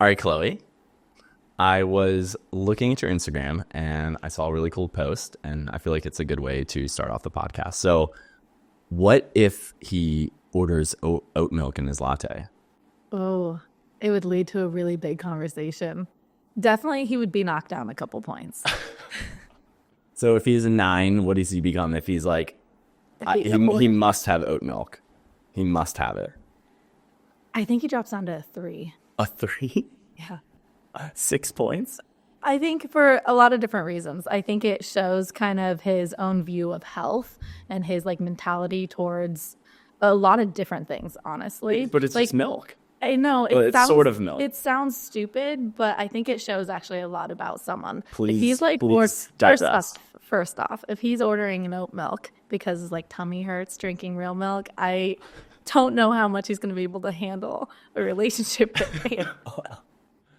All right, Chloe. I was looking at your Instagram and I saw a really cool post, and I feel like it's a good way to start off the podcast. So, what if he orders oat milk in his latte? Oh, it would lead to a really big conversation. Definitely, he would be knocked down a couple points. So, if he's a 9, what does he become? If he's like, he must have oat milk. He must have it. I think he drops down to a 3. A 3? Yeah. 6 points? I think for a lot of different reasons. I think it shows kind of his own view of health and his like mentality towards a lot of different things, honestly. But it's like, just milk. I know. It's sort of milk. It sounds stupid, but I think it shows actually a lot about someone. Please, if he's like, divest. first off, if he's ordering an oat milk because his like tummy hurts drinking real milk, I don't know how much he's going to be able to handle a relationship with me.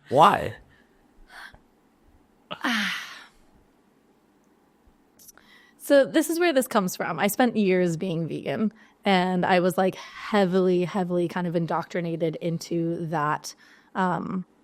Why? So this is where this comes from. I spent years being vegan, and I was like heavily kind of indoctrinated into that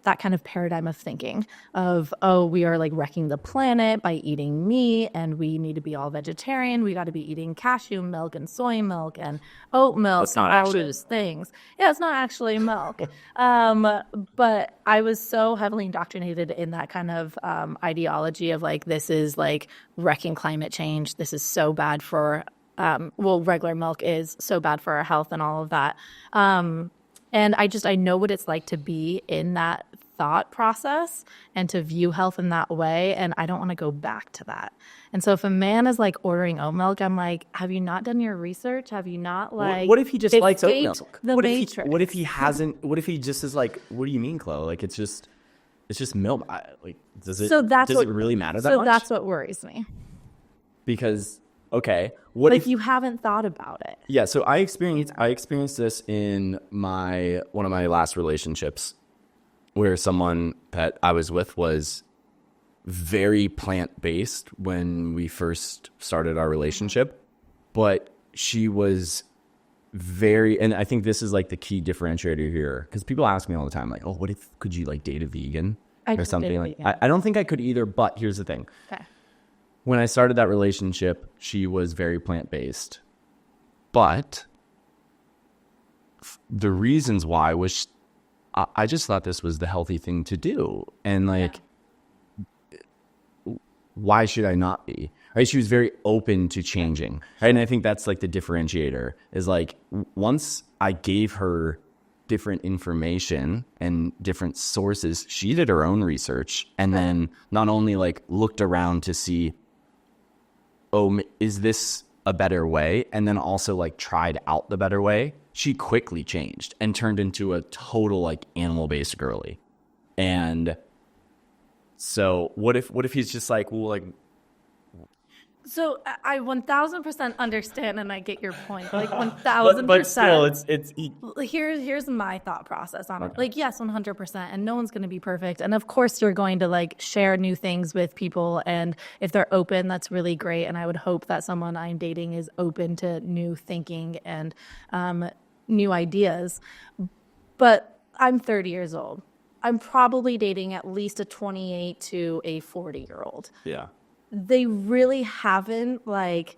that kind of paradigm of thinking of, oh, we are like wrecking the planet by eating meat, and we need to be all vegetarian. We got to be eating cashew milk and soy milk and oat milk. That's not and all actually those things. Yeah, it's not actually milk. But I was so heavily indoctrinated in that kind of ideology of like, this is like wrecking climate change. This is so bad for, regular milk is so bad for our health and all of that. And I know what it's like to be in that thought process and to view health in that way. And I don't want to go back to that. And so if a man is like ordering oat milk, I'm like, have you not done your research? Have you not like, what if he just likes oat milk? What if he hasn't, what if he just is like, what do you mean, Chloe? Like, it's just milk. Does it really matter that much? So that's what worries me. Because, okay, you haven't thought about it? Yeah, so I experienced this in one of my last relationships, where someone that I was with was very plant-based when we first started our relationship, but she was very, and I think this is like the key differentiator here, because people ask me all the time, like, oh, could you like date a vegan or something? Like, I don't think I could either, but here's the thing. Okay. When I started that relationship, she was very plant-based. But the reasons why was I just thought this was the healthy thing to do. And like, why should I not be? Right? She was very open to changing. Right? And I think that's like the differentiator is like, once I gave her different information and different sources, she did her own research and then not only like looked around to see, oh, is this a better way? And then also like tried out the better way. She quickly changed and turned into a total like animal-based girly. And so what if he's just like, well, like. So I 1000% understand, and I get your point. Like 1000%. But still, Here's my thought process on it. Like, yes, 100%, and no one's going to be perfect. And of course, you're going to like share new things with people, and if they're open, that's really great. And I would hope that someone I'm dating is open to new thinking and new ideas. But I'm 30 years old. I'm probably dating at least a 28 to a 40-year-old. Yeah. They really haven't like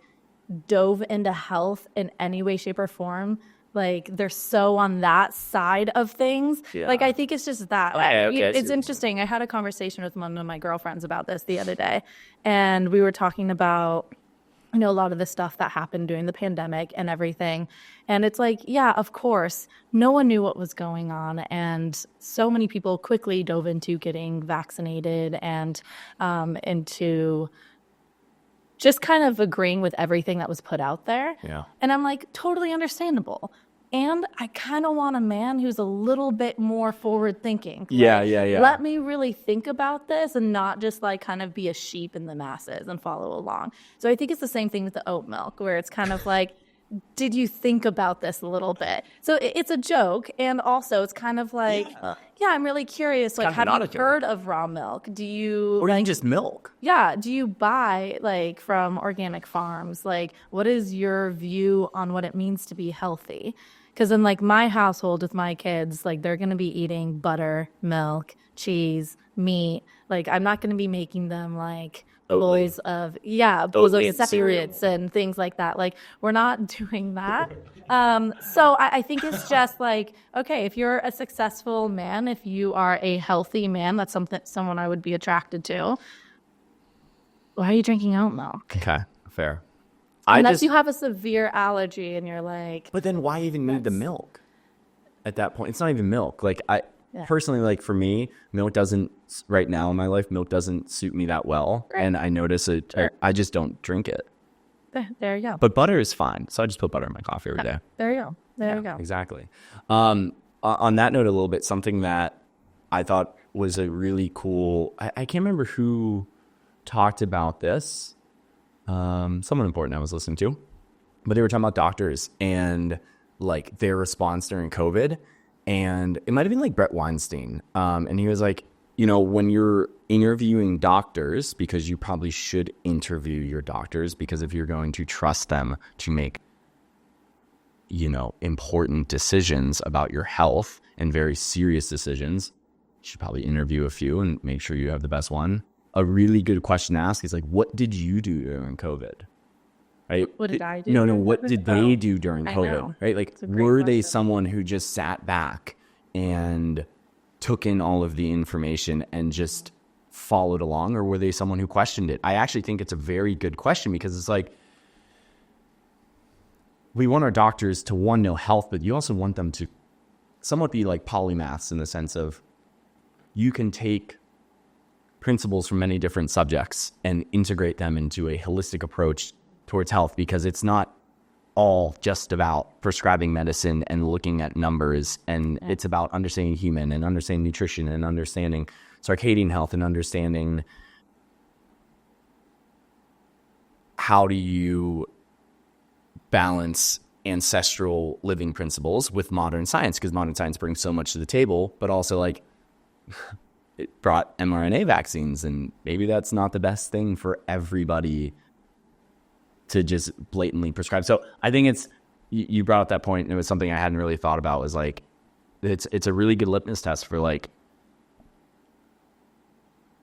dove into health in any way, shape, or form. Like they're so on that side of things. Yeah. Like I think it's just that. It's interesting. I had a conversation with one of my girlfriends about this the other day, and we were talking about, a lot of the stuff that happened during the pandemic and everything. And it's like, yeah, of course, no one knew what was going on. And so many people quickly dove into getting vaccinated and into just kind of agreeing with everything that was put out there. Yeah. And I'm like, totally understandable. And I kind of want a man who's a little bit more forward thinking. Yeah. Let me really think about this and not just like kind of be a sheep in the masses and follow along. So I think it's the same thing with the oat milk, where it's kind of like, did you think about this a little bit? So it's a joke. And also it's kind of like, yeah, I'm really curious. Like, have you heard of raw milk? Do you... Or even just milk. Yeah. Do you buy like from organic farms? Like, what is your view on what it means to be healthy? Because in like my household with my kids, like they're going to be eating butter, milk, cheese, meat. Like I'm not going to be making them like bowls of separates and things like that. Like we're not doing that. So I think it's just like, okay, if you're a successful man, if you are a healthy man, that's someone I would be attracted to. Why are you drinking oat milk? Okay, fair. Unless you have a severe allergy and you're like... But then why even need the milk at that point? It's not even milk. Like personally, like for me, milk doesn't, right now in my life, milk doesn't suit me that well. Right. And I notice it, I just don't drink it. There you go. But butter is fine. So I just put butter in my coffee every day. There you go. There you go. Exactly. On that note a little bit, something that I thought was a really cool, I can't remember who talked about this. Someone important I was listening to, but they were talking about doctors and like their response during COVID. And it might've been like Brett Weinstein. And he was like, you know, when you're interviewing doctors, because you probably should interview your doctors, because if you're going to trust them to make, you know, important decisions about your health and very serious decisions, you should probably interview a few and make sure you have the best one. A really good question to ask is like, what did you do during COVID? Right? What did I do? No, what did they do during COVID? Right? Like, were they someone who just sat back and took in all of the information and just followed along, or were they someone who questioned it? I actually think it's a very good question, because it's like, we want our doctors to, one, know health, but you also want them to somewhat be like polymaths, in the sense of you can take principles from many different subjects and integrate them into a holistic approach towards health, because it's not all just about prescribing medicine and looking at numbers, and it's about understanding human and understanding nutrition and understanding circadian health and understanding how do you balance ancestral living principles with modern science, because modern science brings so much to the table, but also like it brought mRNA vaccines, and maybe that's not the best thing for everybody to just blatantly prescribe. So I think it's, you brought up that point, and it was something I hadn't really thought about, was like, it's a really good litmus test for like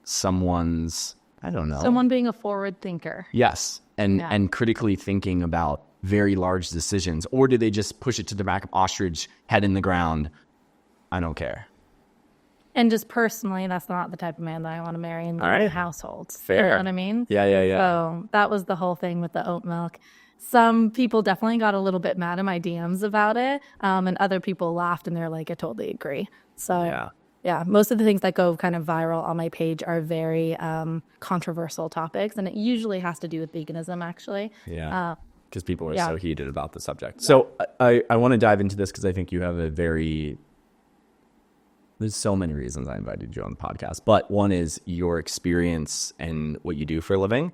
someone's, I don't know. Someone being a forward thinker. Yes. And critically thinking about very large decisions, or do they just push it to the back of ostrich, head in the ground? I don't care. And just personally, that's not the type of man that I want to marry in the households. Fair. You know what I mean? Yeah. So that was the whole thing with the oat milk. Some people definitely got a little bit mad in my DMs about it. And other people laughed and they're like, I totally agree. So yeah, most of the things that go kind of viral on my page are very controversial topics. And it usually has to do with veganism, actually. Yeah. Because people are so heated about the subject. So I want to dive into this, because I think you have there's so many reasons I invited you on the podcast, but one is your experience and what you do for a living.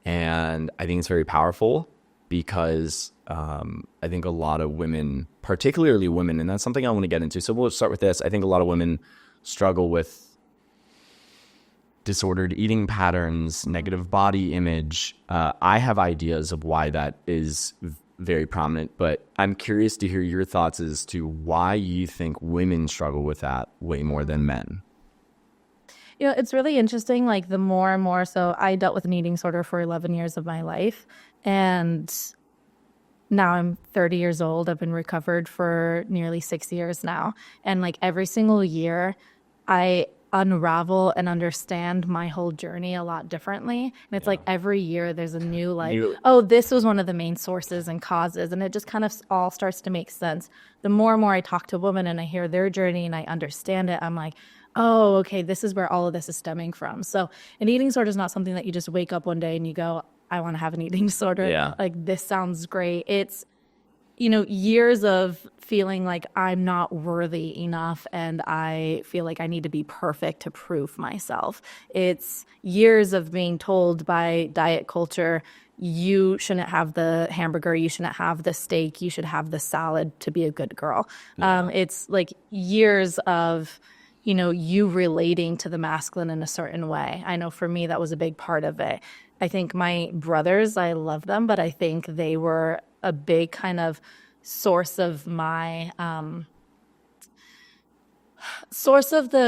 And I think it's very powerful, because I think a lot of women, particularly women, and that's something I want to get into. So we'll start with this. I think a lot of women struggle with disordered eating patterns, negative body image. I have ideas of why that is very prominent, but I'm curious to hear your thoughts as to why you think women struggle with that way more than men. You know, it's really interesting. Like the more and more, so I dealt with an eating disorder for 11 years of my life, and now I'm 30 years old. I've been recovered for nearly 6 years now. And like every single year, I unravel and understand my whole journey a lot differently. And it's like every year there's a new this was one of the main sources and causes. And it just kind of all starts to make sense. The more and more I talk to women and I hear their journey and I understand it, I'm like, oh, okay, this is where all of this is stemming from. So an eating disorder is not something that you just wake up one day and you go, I want to have an eating disorder. Yeah. Like, this sounds great. It's, you know, years of feeling like I'm not worthy enough and I feel like I need to be perfect to prove myself. It's years of being told by diet culture, you shouldn't have the hamburger, you shouldn't have the steak, you should have the salad to be a good girl. Yeah. It's like years of, you know, you relating to the masculine in a certain way. I know for me, that was a big part of it. I think my brothers, I love them, but I think they were a big kind of source of the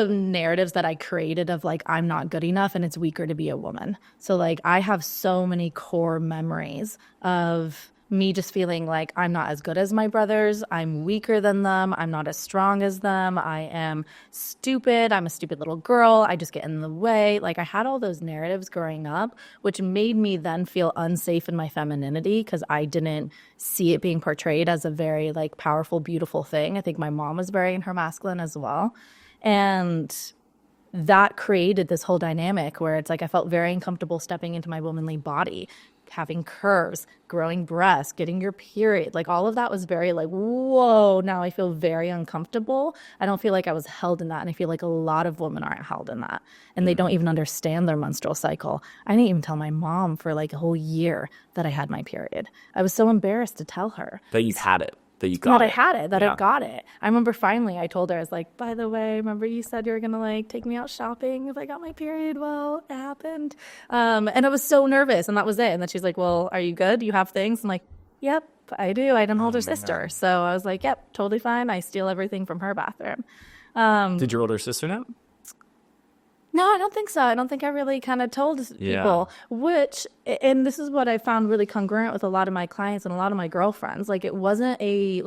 narratives that I created of like, I'm not good enough and it's weaker to be a woman. So like I have so many core memories of me just feeling like I'm not as good as my brothers. I'm weaker than them. I'm not as strong as them. I am stupid. I'm a stupid little girl. I just get in the way. Like I had all those narratives growing up, which made me then feel unsafe in my femininity because I didn't see it being portrayed as a very like powerful, beautiful thing. I think my mom was very in her masculine as well. And that created this whole dynamic where it's like I felt very uncomfortable stepping into my womanly body, having curves, growing breasts, getting your period. Like all of that was very like, whoa, now I feel very uncomfortable. I don't feel like I was held in that. And I feel like a lot of women aren't held in that. And they don't even understand their menstrual cycle. I didn't even tell my mom for like a whole year that I had my period. I was so embarrassed to tell her. That you've had it. That you got That it. I had it, that I got it. I remember finally I told her, I was like, by the way, remember you said you were going to like take me out shopping if I got my period? Well, it happened. And I was so nervous and that was it. And then she's like, well, are you good? You have things? I'm like, yep, I do. I had an older sister. God. So I was like, yep, totally fine. I steal everything from her bathroom. Did your older sister know? No, I don't think so. I don't think I really kind of told people, which, and this is what I found really congruent with a lot of my clients and a lot of my girlfriends. Like it wasn't an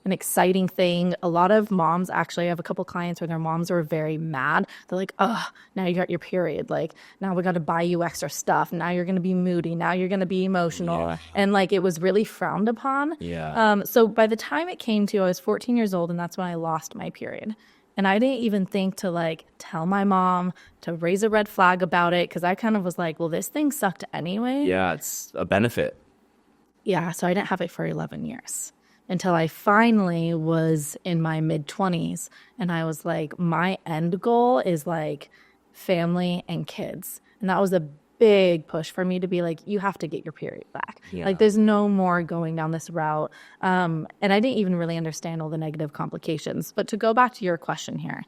exciting thing. A lot of moms, actually, I have a couple clients where their moms were very mad. They're like, oh, now you got your period. Like now we got to buy you extra stuff. Now you're going to be moody. Now you're going to be emotional. Yeah. And like it was really frowned upon. Yeah. So by the time it came to, I was 14 years old and that's when I lost my period. And I didn't even think to like tell my mom, to raise a red flag about it, because I kind of was like, well, this thing sucked anyway. Yeah, it's a benefit. Yeah, so I didn't have it for 11 years until I finally was in my mid-20s. And I was like, my end goal is like family and kids. And that was a big push for me to be like, you have to get your period back. Yeah. Like there's no more going down this route. And I didn't even really understand all the negative complications. But to go back to your question here,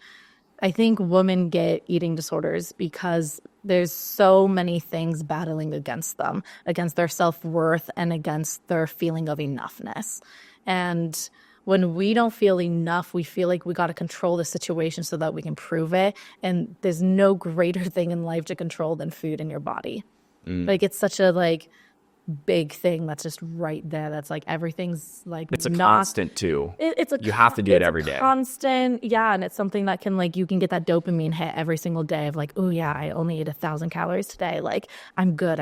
I think women get eating disorders because there's so many things battling against them, against their self-worth and against their feeling of enoughness. And when we don't feel enough, we feel like we got to control the situation so that we can prove it. And there's no greater thing in life to control than food in your body. Like it's such a like big thing that's just right there. That's like everything's like it's a constant too. You have to do it every day. Constant, yeah, and it's something that can like you can get that dopamine hit every single day of like, oh yeah, I only ate 1,000 calories today. Like I'm good.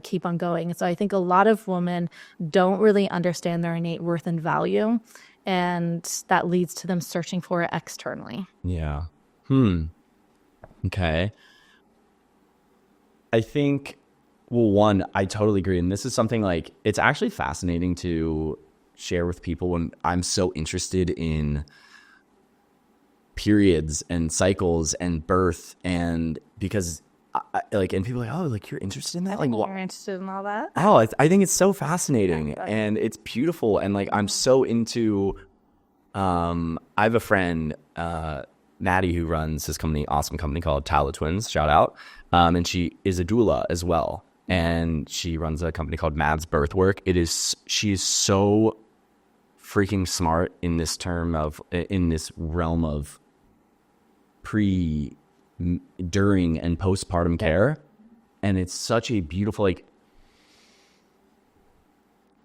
Keep on going. And so I think a lot of women don't really understand their innate worth and value. And that leads to them searching for it externally. Yeah. Okay. I think, well, one, I totally agree. And this is something like, it's actually fascinating to share with people when I'm so interested in periods and cycles and birth. And because and people are like, oh, like you're interested in that? Like, you're interested in all that? Oh, I think it's so fascinating and it's beautiful. And like, I'm so into, I have a friend, Maddie, who runs this company, awesome company called Tala Twins, shout out. And she is a doula as well. And she runs a company called Mad's Birthwork. She is so freaking smart in this realm of during and postpartum care. And it's such a beautiful, like,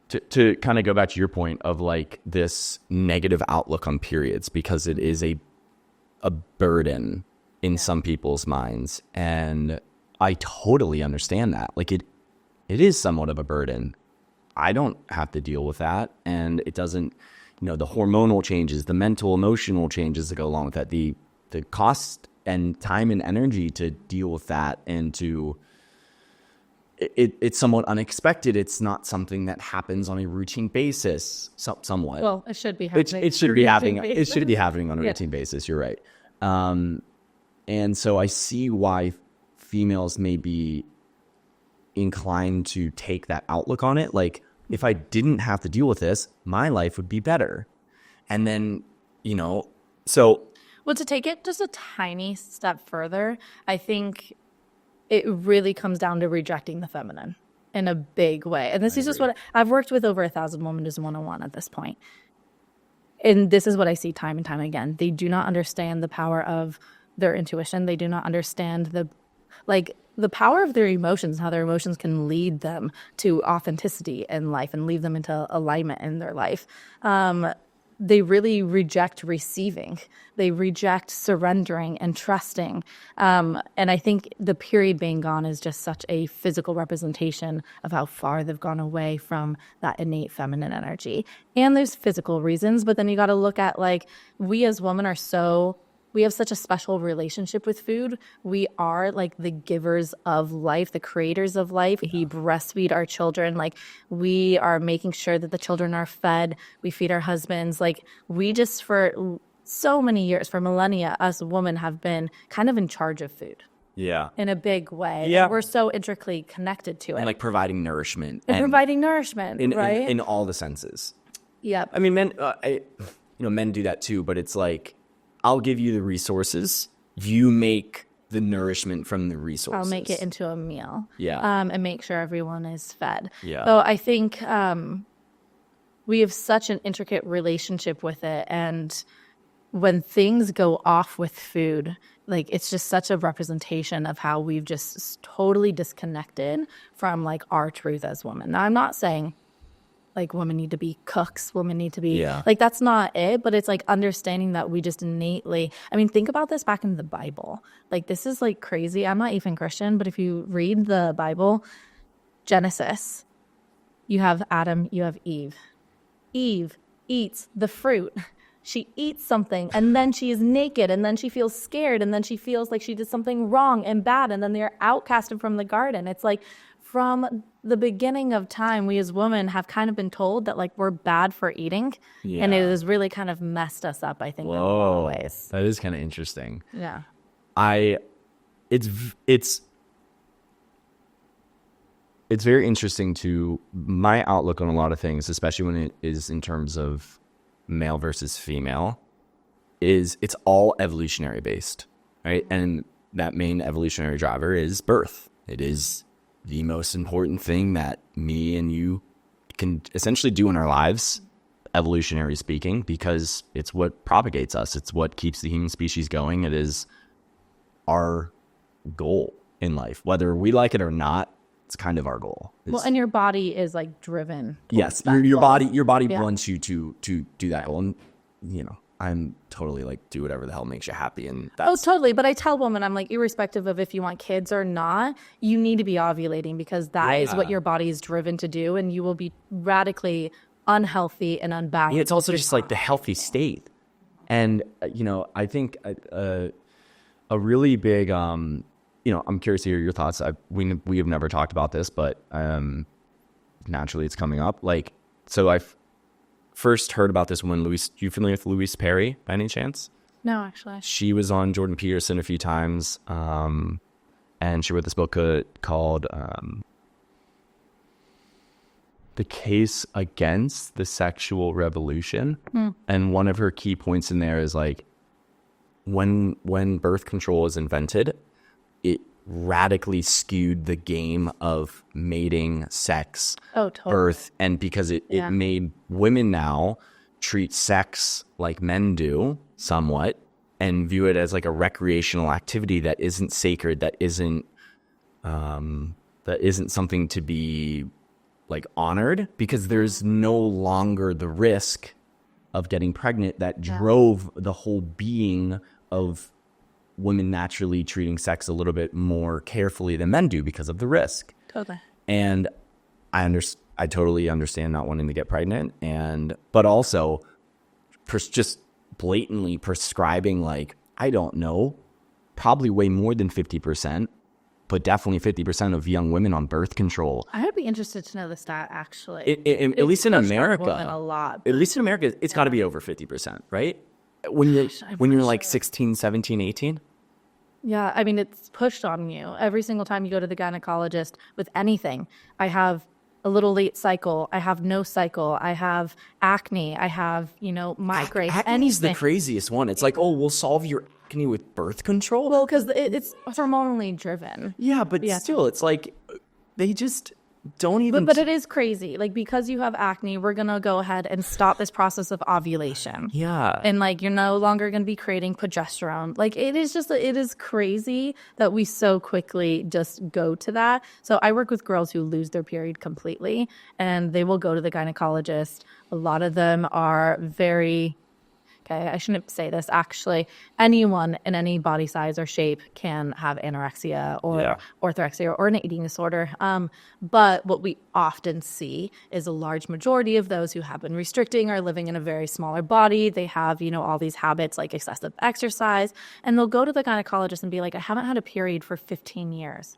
to kind of go back to your point of like this negative outlook on periods, because it is a burden in some people's minds. And I totally understand that. Like it is somewhat of a burden. I don't have to deal with that. And it doesn't, the hormonal changes, the mental, emotional changes that go along with that, the cost and time and energy to deal with that, and it's somewhat unexpected. It's not something that happens on a routine basis. Somewhat. Well, it should be happening. It should be happening. It should be happening on a routine basis. You're right. And so I see why females may be inclined to take that outlook on it. Like, if I didn't have to deal with this, my life would be better. And then, so. Well, to take it just a tiny step further, I think it really comes down to rejecting the feminine. in a big way. And this is just what I've worked with over 1,000 women as 101 at this point. And this is what I see time and time again. They do not understand the power of their intuition. They do not understand the power of their emotions, how their emotions can lead them to authenticity in life and lead them into alignment in their life. They really reject receiving. They reject surrendering and trusting. And I think the period being gone is just such a physical representation of how far they've gone away from that innate feminine energy. And there's physical reasons, but then you got to look at we as women we have such a special relationship with food. We are the givers of life, the creators of life. We breastfeed our children. We are making sure that the children are fed. We feed our husbands. We just, for so many years, for millennia, us women have been kind of in charge of food. Yeah. In a big way. Yeah. We're so intricately connected to it. And providing nourishment. And providing nourishment, right? In all the senses. Yep. I mean, men do that too, but it's I'll give you the resources. You make the nourishment from the resources. I'll make it into a meal. Yeah. And make sure everyone is fed. Yeah. So I think we have such an intricate relationship with it. And when things go off with food, it's just such a representation of how we've just totally disconnected from our truth as women. Now, I'm not saying women need to be cooks, women need to be that's not it, but it's understanding that we just innately, think about this back in the Bible. This is crazy. I'm not even Christian, but if you read the Bible, Genesis, you have Adam, you have Eve. Eve eats the fruit. She eats something and then she is naked and then she feels scared and then she feels like she did something wrong and bad and then they're outcasted from the garden. It's from the beginning of time, we as women have kind of been told that we're bad for eating. Yeah. And it has really kind of messed us up, I think, in a lot of ways. That is kind of interesting. Yeah. It's very interesting to my outlook on a lot of things, especially when it is in terms of male versus female, it's all evolutionary based, right? And that main evolutionary driver is birth. It is the most important thing that me and you can essentially do in our lives, evolutionary speaking, because it's what propagates us. It's what keeps the human species going. It is our goal in life. Whether we like it or not, it's kind of our goal. Well, and your body is driven. Yes, your body wants you to do that goal. And, I'm totally do whatever the hell makes you happy. And that's... Oh, totally. But I tell women, I'm irrespective of if you want kids or not, you need to be ovulating because that is what your body is driven to do. And you will be radically unhealthy and unbalanced. Yeah, it's also just the healthy state. And, I think a really big, I'm curious to hear your thoughts. We have never talked about this, but naturally it's coming up. So I've first heard about this when you familiar with Louise Perry by any chance? No, actually. She was on Jordan Peterson a few times, and she wrote this book called The Case Against the Sexual Revolution. And one of her key points in there is when birth control was invented, it radically skewed the game of mating, sex, birth, and because it made women now treat sex like men do somewhat and view it as a recreational activity that isn't sacred, that isn't something to be honored, because there's no longer the risk of getting pregnant that drove the whole being of women naturally treating sex a little bit more carefully than men do because of the risk. Totally. And I totally understand not wanting to get pregnant, but also just blatantly prescribing I don't know, probably way more than 50%, but definitely 50% of young women on birth control. I would be interested to know the stat actually. At least in America, a lot. At least in America, it's got to be over 50%, right? When you're 16, 17, 18? Yeah, it's pushed on you. Every single time you go to the gynecologist with anything, I have a little late cycle, I have no cycle, I have acne, I have, migraine, Acne's the craziest one. It's we'll solve your acne with birth control? Well, because it's hormonally driven. Yeah, but still, it's don't even. But it is crazy. Like, because you have acne, we're going to go ahead and stop this process of ovulation. Yeah. And like, you're no longer going to be creating progesterone. Like, it is crazy that we so quickly just go to that. So I work with girls who lose their period completely, and they will go to the gynecologist. A lot of them are very... Okay, I shouldn't say this. Actually, anyone in any body size or shape can have anorexia or orthorexia or an eating disorder. But what we often see is a large majority of those who have been restricting are living in a very smaller body. They have, all these habits like excessive exercise, and they'll go to the gynecologist and be like, I haven't had a period for 15 years.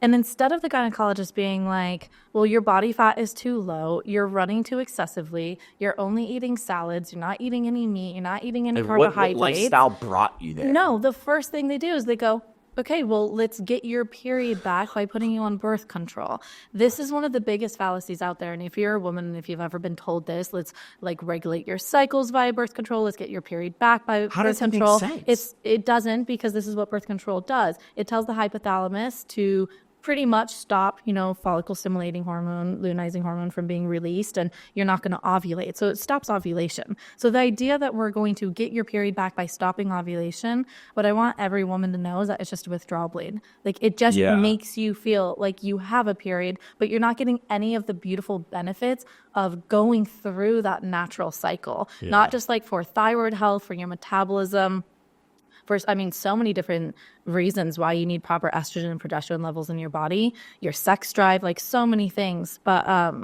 And instead of the gynecologist being like, well, your body fat is too low, you're running too excessively, you're only eating salads, you're not eating any meat, you're not eating any carbohydrates. What lifestyle brought you there? No, the first thing they do is they go, okay, well, let's get your period back by putting you on birth control. This is one of the biggest fallacies out there. And if you're a woman, and if you've ever been told this, let's like regulate your cycles via birth control. Let's get your period back by birth control. How does that make sense? It doesn't, because this is what birth control does. It tells the hypothalamus to pretty much stop, follicle stimulating hormone, luteinizing hormone from being released, and you're not going to ovulate. So it stops ovulation. So the idea that we're going to get your period back by stopping ovulation, what I want every woman to know is that it's just a withdrawal bleed. Like, it just makes you feel like you have a period, but you're not getting any of the beautiful benefits of going through that natural cycle. Not just like for thyroid health, for your metabolism, so many different reasons why you need proper estrogen and progesterone levels in your body, your sex drive, like so many things. But I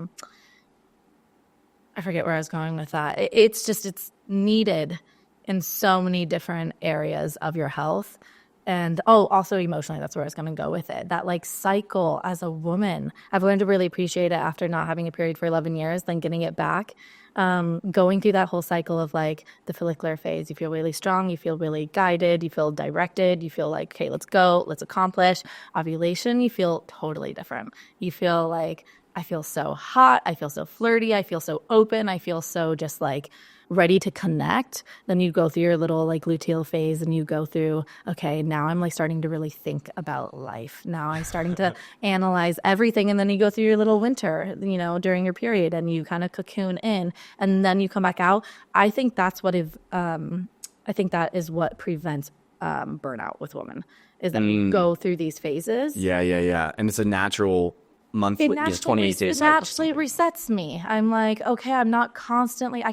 forget where I was going with that. It's needed in so many different areas of your health. And also emotionally, that's where I was going to go with it. That like cycle as a woman, I've learned to really appreciate it after not having a period for 11 years, then getting it back. Going through that whole cycle of like the follicular phase, you feel really strong, you feel really guided, you feel directed, you feel like, okay, let's go, let's accomplish. Ovulation, you feel totally different. You feel like, I feel so hot, I feel so flirty, I feel so open, I feel so just like ready to connect. Then you go through your little like luteal phase, and you go through, okay, now I'm like starting to really think about life. Now I'm starting to analyze everything. And then you go through your little winter, during your period, and you kind of cocoon in, and then you come back out. I think that is what prevents burnout with women, is that we go through these phases. Yeah. And it's a natural monthly, 28 days. It naturally resets me. I'm like, okay, I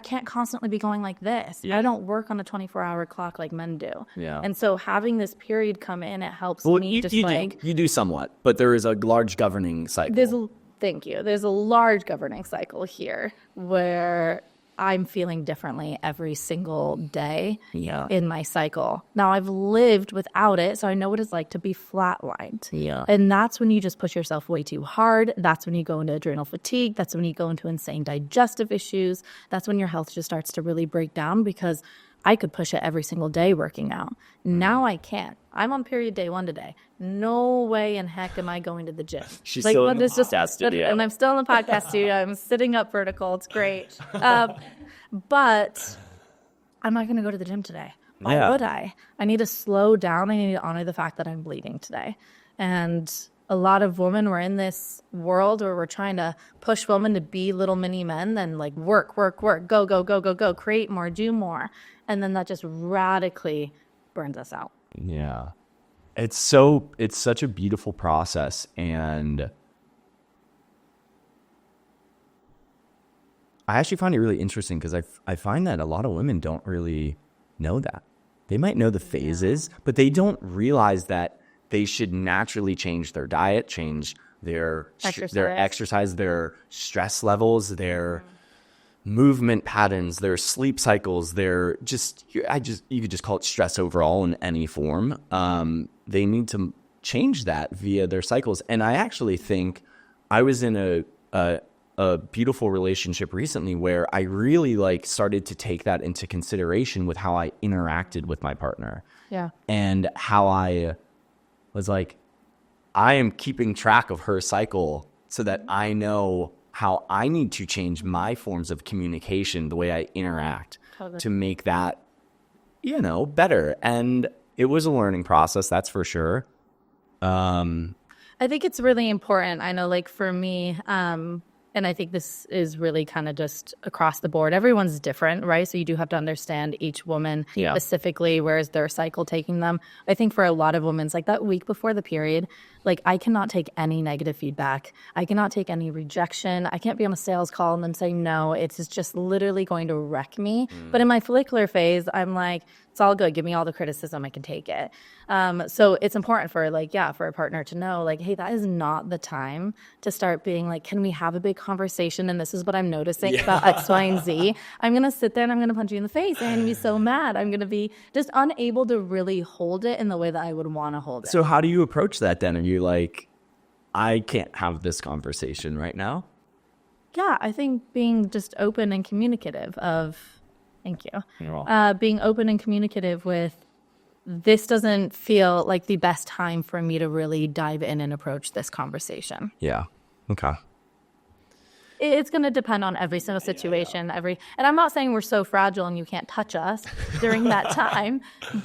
can't constantly be going like this. Yeah. I don't work on a 24-hour clock like men do. Yeah. And so having this period come in, it helps me you do somewhat, but there is a large governing cycle. Thank you. There's a large governing cycle here where I'm feeling differently every single day in my cycle. Now, I've lived without it, so I know what it's like to be flatlined. Yeah. And that's when you just push yourself way too hard. That's when you go into adrenal fatigue. That's when you go into insane digestive issues. That's when your health just starts to really break down, because I could push it every single day working out. Now I can't. I'm on period day 1 today. No way in heck am I going to the gym. She's still in the podcast studio. And I'm still in the podcast studio. I'm sitting up vertical. It's great. But I'm not going to go to the gym today. Why would I? I need to slow down. I need to honor the fact that I'm bleeding today. And a lot of women, we're in this world where we're trying to push women to be little mini men, then like work, go, create more, do more. And then that just radically burns us out. Yeah. It's such a beautiful process. And I actually find it really interesting, because I find that a lot of women don't really know that. They might know the phases, but they don't realize that they should naturally change their diet, change their exercise, their stress levels, their movement patterns, their sleep cycles, you could just call it stress overall in any form. They need to change that via their cycles. And I actually think I was in a beautiful relationship recently where I really started to take that into consideration with how I interacted with my partner. Yeah. And how I was like, I am keeping track of her cycle so that I know how I need to change my forms of communication, the way I interact, to make that, better. And it was a learning process, that's for sure. And I think it's really important. I know, like for me, and I think this is really kind of just across the board. Everyone's different, right? So you do have to understand each woman specifically, where is their cycle taking them. I think for a lot of women, it's like that week before the period, like I cannot take any negative feedback. I cannot take any rejection. I can't be on a sales call and then say no. It's just literally going to wreck me. But in my follicular phase, I'm like, it's all good. Give me all the criticism. I can take it. So it's important for for a partner to know, like, hey, that is not the time to start being like, can we have a big conversation? And this is what I'm noticing about X, Y, and Z. I'm going to sit there and I'm going to punch you in the face. And I'm going to be so mad. I'm going to be just unable to really hold it in the way that I would want to hold it. So how do you approach that then? Are you like, I can't have this conversation right now? Yeah, I think being just open and communicative thank you. You're welcome. Being open and communicative with, this doesn't feel like the best time for me to really dive in and approach this conversation. Yeah. Okay. It's going to depend on every single situation. And I'm not saying we're so fragile and you can't touch us during that time,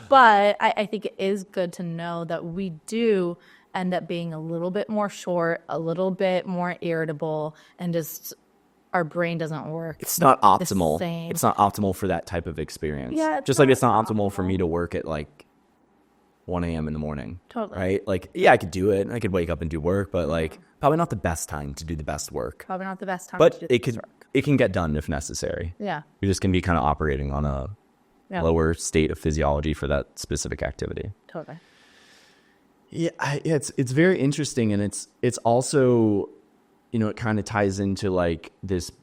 but I think it is good to know that we do end up being a little bit more short, a little bit more irritable, and just our brain doesn't work. It's not optimal. Same. It's not optimal for that type of experience. Yeah, just like it's not optimal for me to work at like 1 a.m. in the morning. Totally. Right? Like, yeah, I could do it. I could wake up and do work, but like probably not the best time to do the best work. Probably not the best time but to do the best work. It can get done if necessary. Yeah. You're just going to be kind of operating on a lower state of physiology for that specific activity. Totally. Yeah, it's very interesting, and it's also, you know, it kind of ties into like this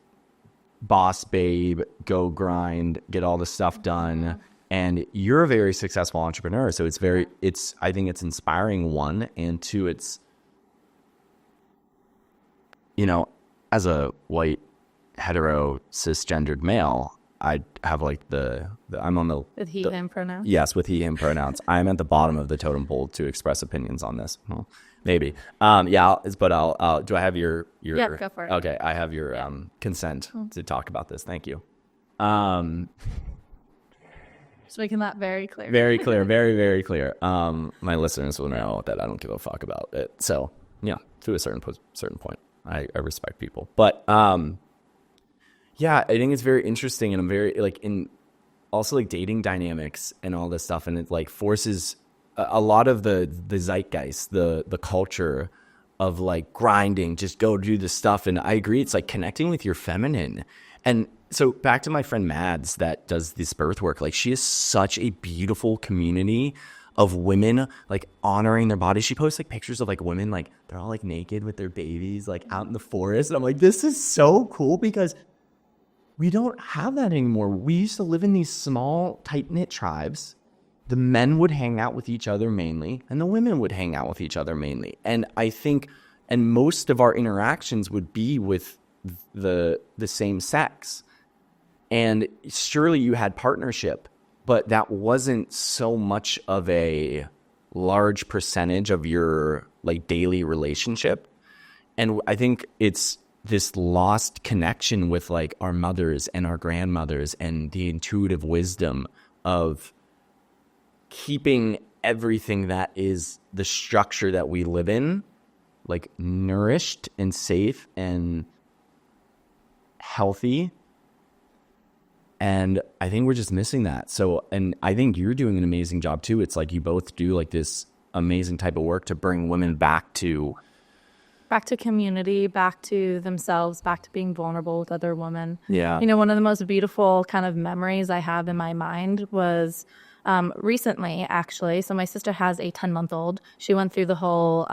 boss babe, go grind, get all the stuff done. And you're a very successful entrepreneur, so I think it's inspiring, one, and two, it's, you know, as a white hetero cisgendered male, I have like I'm on the with he him pronouns. Yes, with he him pronouns. I'm at the bottom of the totem pole to express opinions on this. Well, maybe. I'll do I have your Yeah, go for it. Okay, I have your consent to talk about this. Thank you. Just making that very clear. Very clear, very, very clear. My listeners will know that I don't give a fuck about it. So, yeah, to a certain point, I respect people. But yeah, I think it's very interesting, and I'm very like in also like dating dynamics and all this stuff, and it like forces a lot of the zeitgeist, the culture of like grinding, just go do the stuff. And I agree, it's like connecting with your feminine. And so back to my friend Mads that does this birth work, like she is such a beautiful community of women like honoring their bodies. She posts like pictures of like women, like they're all like naked with their babies, like out in the forest. And I'm like, this is so cool, because we don't have that anymore. We used to live in these small, tight-knit tribes. The men would hang out with each other mainly, and the women would hang out with each other mainly. And I think, and most of our interactions would be with the same sex. And surely you had partnership, but that wasn't so much of a large percentage of your like daily relationship. And I think it's this lost connection with like our mothers and our grandmothers and the intuitive wisdom of keeping everything that is the structure that we live in like nourished and safe and healthy. And I think we're just missing that. So, and I think you're doing an amazing job too. It's like you both do like this amazing type of work to bring women back to community, back to themselves, back to being vulnerable with other women. Yeah. You know, one of the most beautiful kind of memories I have in my mind was recently, actually. So my sister has a 10-month-old. She went through the whole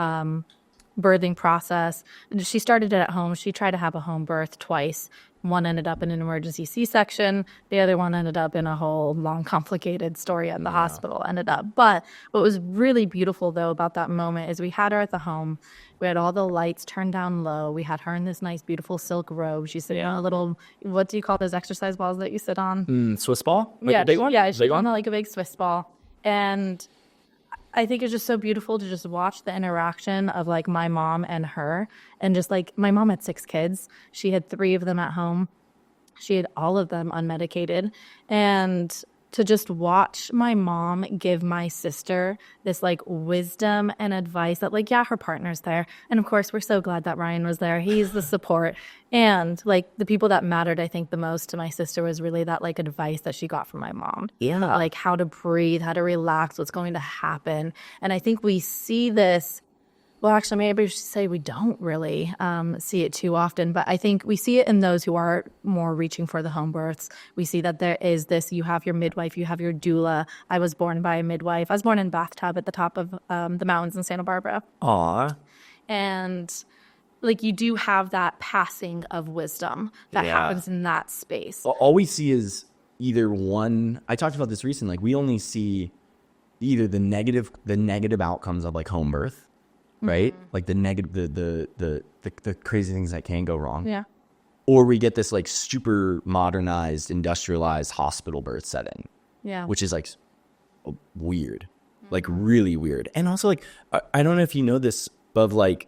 birthing process. She started it at home. She tried to have a home birth twice. One ended up in an emergency C-section. The other one ended up in a whole long, complicated story at the hospital ended up. But what was really beautiful, though, about that moment is we had her at the home. We had all the lights turned down low. We had her in this nice, beautiful silk robe. She's sitting on a little, what do you call those exercise balls that you sit on? Swiss ball? Like a big one? Yeah, she's on like a big Swiss ball. And I think it's just so beautiful to just watch the interaction of like my mom and her. And just like my mom had 6 kids. She had 3 of them at home. She had all of them unmedicated. And to just watch my mom give my sister this like wisdom and advice that like, yeah, her partner's there. And of course, we're so glad that Ryan was there. He's the support. And like the people that mattered, I think the most to my sister was really that like advice that she got from my mom. Yeah. Like how to breathe, how to relax, what's going to happen. And I think we see this. Well, actually, maybe I should say we don't really see it too often, but I think we see it in those who are more reaching for the home births. We see that there is this, you have your midwife, you have your doula. I was born by a midwife. I was born in a bathtub at the top of the mountains in Santa Barbara. Aw. And like you do have that passing of wisdom that happens in that space. All we see is either one, I talked about this recently, like we only see either the negative outcomes of like home birth, right? Like the negative, the crazy things that can go wrong. Yeah. Or we get this like super modernized, industrialized hospital birth setting. Yeah. Which is like weird, like really weird. And also like, I don't know if you know this, but like,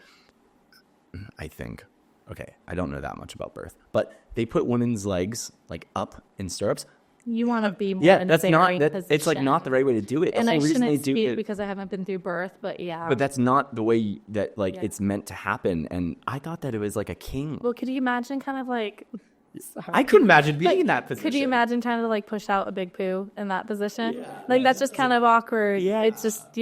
I think, okay, I don't know that much about birth, but they put women's legs like up in stirrups. You want to be more in that's the not right that. position. It's like not the right way to do it. And I That's the reason shouldn't they do speak it. because I haven't been through birth, but yeah. But that's not the way that like it's meant to happen. And I thought that it was like a king. Well, could you imagine kind of like... Sorry. I couldn't imagine being in that position. Could you imagine trying to like push out a big poo in that position? Like that's just kind of awkward. Yeah. It's just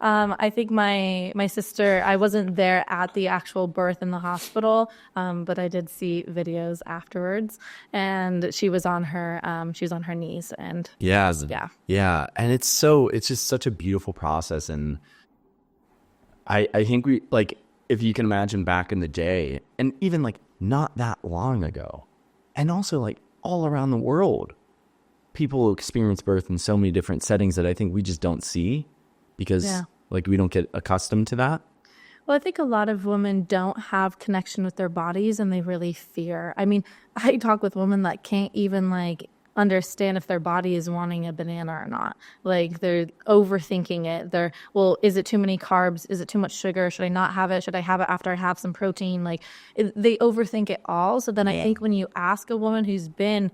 I think my sister, I wasn't there at the actual birth in the hospital, but I did see videos afterwards, and she was on her knees and yeah, and it's just such a beautiful process, and I think we like if you can imagine back in the day, and even like not that long ago. And also, like, all around the world, people experience birth in so many different settings that I think we just don't see because, like, we don't get accustomed to that. Well, I think a lot of women don't have connection with their bodies and they really fear. I mean, I talk with women that can't even, like, understand if their body is wanting a banana or not. Like they're overthinking it. Is it too many carbs? Is it too much sugar? Should I not have it? Should I have it after I have some protein? Like they overthink it all. So then I think when you ask a woman who's been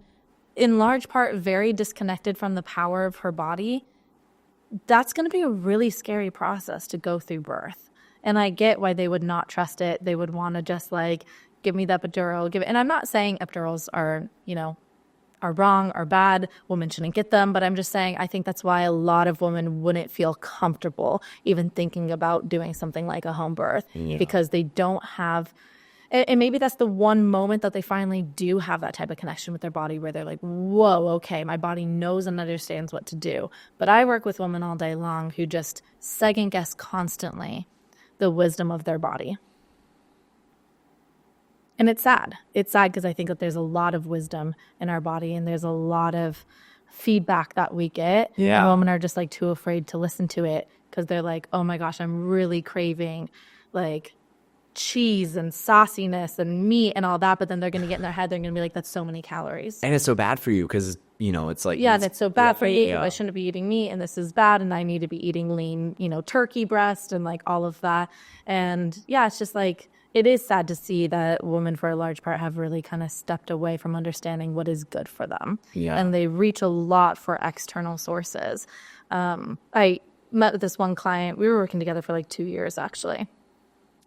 in large part very disconnected from the power of her body, that's going to be a really scary process to go through birth. And I get why they would not trust it. They would want to just like, give me the epidural, and I'm not saying epidurals are wrong or bad, women shouldn't get them, but I'm just saying I think that's why a lot of women wouldn't feel comfortable even thinking about doing something like a home birth because they don't have, and maybe that's the one moment that they finally do have that type of connection with their body where they're like, whoa, okay, my body knows and understands what to do. But I work with women all day long who just second guess constantly the wisdom of their body. And it's sad. It's sad because I think that there's a lot of wisdom in our body and there's a lot of feedback that we get. Yeah. And women are just like too afraid to listen to it because they're like, oh my gosh, I'm really craving like cheese and sauciness and meat and all that. But then they're going to get in their head. They're going to be like, that's so many calories. And it's so bad for you because, it's like. Yeah, and it's so bad for you. I shouldn't be eating meat and this is bad. And I need to be eating lean, turkey breast and like all of that. And yeah, it's just like, it is sad to see that women, for a large part, have really kind of stepped away from understanding what is good for them. Yeah. And they reach a lot for external sources. I met with this one client. We were working together for like 2 years, actually.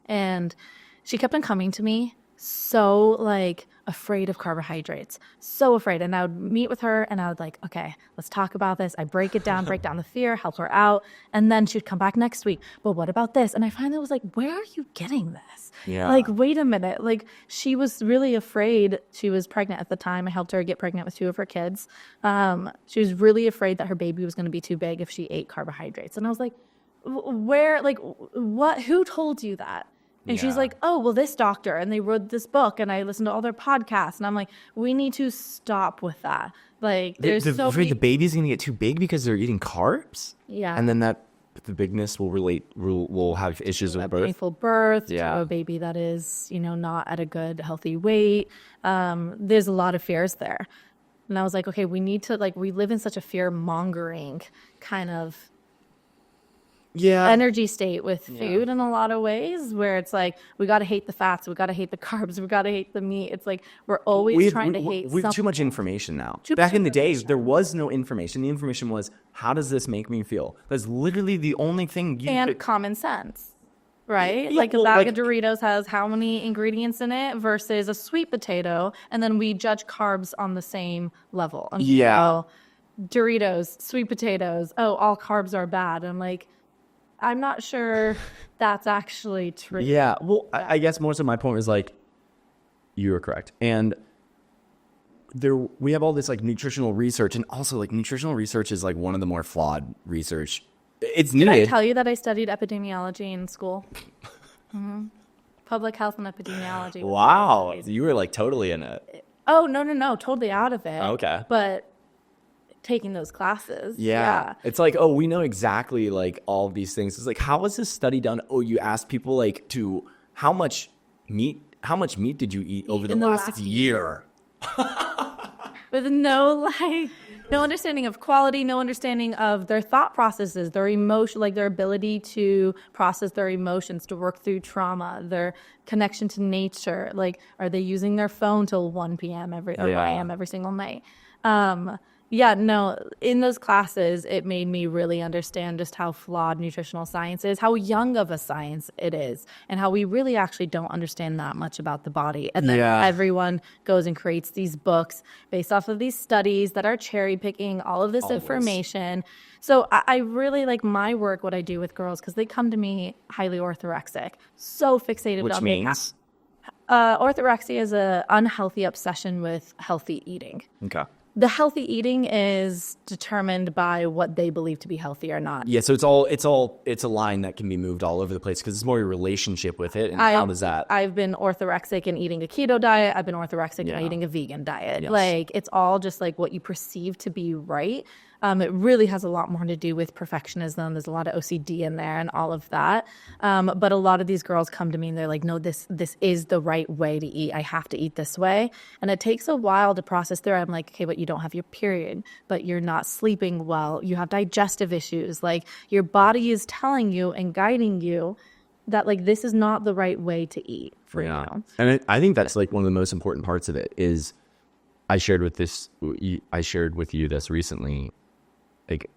And she kept on coming to me so like afraid of carbohydrates, so afraid. And I would meet with her and I would like, okay, let's talk about this. I break down the fear, help her out. And then she'd come back next week. But what about this? And I finally was like, where are you getting this? Yeah. Like, wait a minute. Like she was really afraid. She was pregnant at the time. I helped her get pregnant with 2 of her kids. She was really afraid that her baby was going to be too big if she ate carbohydrates. And I was like, where, like, what, who told you that? And she's like, oh, well, this doctor, and they wrote this book, and I listened to all their podcasts. And I'm like, we need to stop with that. Like, there's so many... The baby's going to get too big because they're eating carbs? Yeah. And then the bigness will have issues with birth? Painful birth to a baby that is, not at a good, healthy weight. There's a lot of fears there. And I was like, okay, we need to, like, we live in such a fear-mongering kind of energy state with food in a lot of ways, where it's like, we got to hate the fats, we got to hate the carbs, we got to hate the meat. It's like, we're always trying to hate we have something. too much information now. Back in the days, there was no information. The information was, how does this make me feel? That's literally the only thing you And common sense. Right? Yeah, like a well, bag like- of Doritos has how many ingredients in it versus a sweet potato, and then we judge carbs on the same level. And Doritos, sweet potatoes, all carbs are bad. I'm like, I'm not sure that's actually true. Yeah, well, I guess most of my point was like, you were correct. And we have all this like nutritional research, and also like nutritional research is like one of the more flawed research. It's needed. Did I tell you that I studied epidemiology in school? Public health and epidemiology. Wow, you were like totally in it. Oh, no, totally out of it. Okay. But taking those classes. Yeah. It's like, oh, we know exactly like all of these things. It's like, how was this study done? Oh, you asked people like how much meat did you eat over the last year? With no understanding of quality, no understanding of their thought processes, their emotion, like their ability to process their emotions, to work through trauma, their connection to nature. Like, are they using their phone till 1 p.m. or 1 a.m. every single night? In those classes, it made me really understand just how flawed nutritional science is, how young of a science it is, and how we really actually don't understand that much about the body. And then everyone goes and creates these books based off of these studies that are cherry picking all of this information. So I really like my work, what I do with girls, because they come to me highly orthorexic, so fixated Which on means? Orthorexia is an unhealthy obsession with healthy eating. Okay. The healthy eating is determined by what they believe to be healthy or not. Yeah, so it's a line that can be moved all over the place because it's more your relationship with it. And how does that? I've been orthorexic in eating a keto diet. I've been orthorexic in eating a vegan diet. Yes. Like, it's all just like what you perceive to be right. It really has a lot more to do with perfectionism. There's a lot of OCD in there and all of that. But a lot of these girls come to me and they're like, no, this is the right way to eat. I have to eat this way. And it takes a while to process through. I'm like, okay, but you don't have your period, but you're not sleeping well. You have digestive issues. Like, your body is telling you and guiding you that like this is not the right way to eat for you. And I think that's like one of the most important parts of it is I shared with you this recently. Like,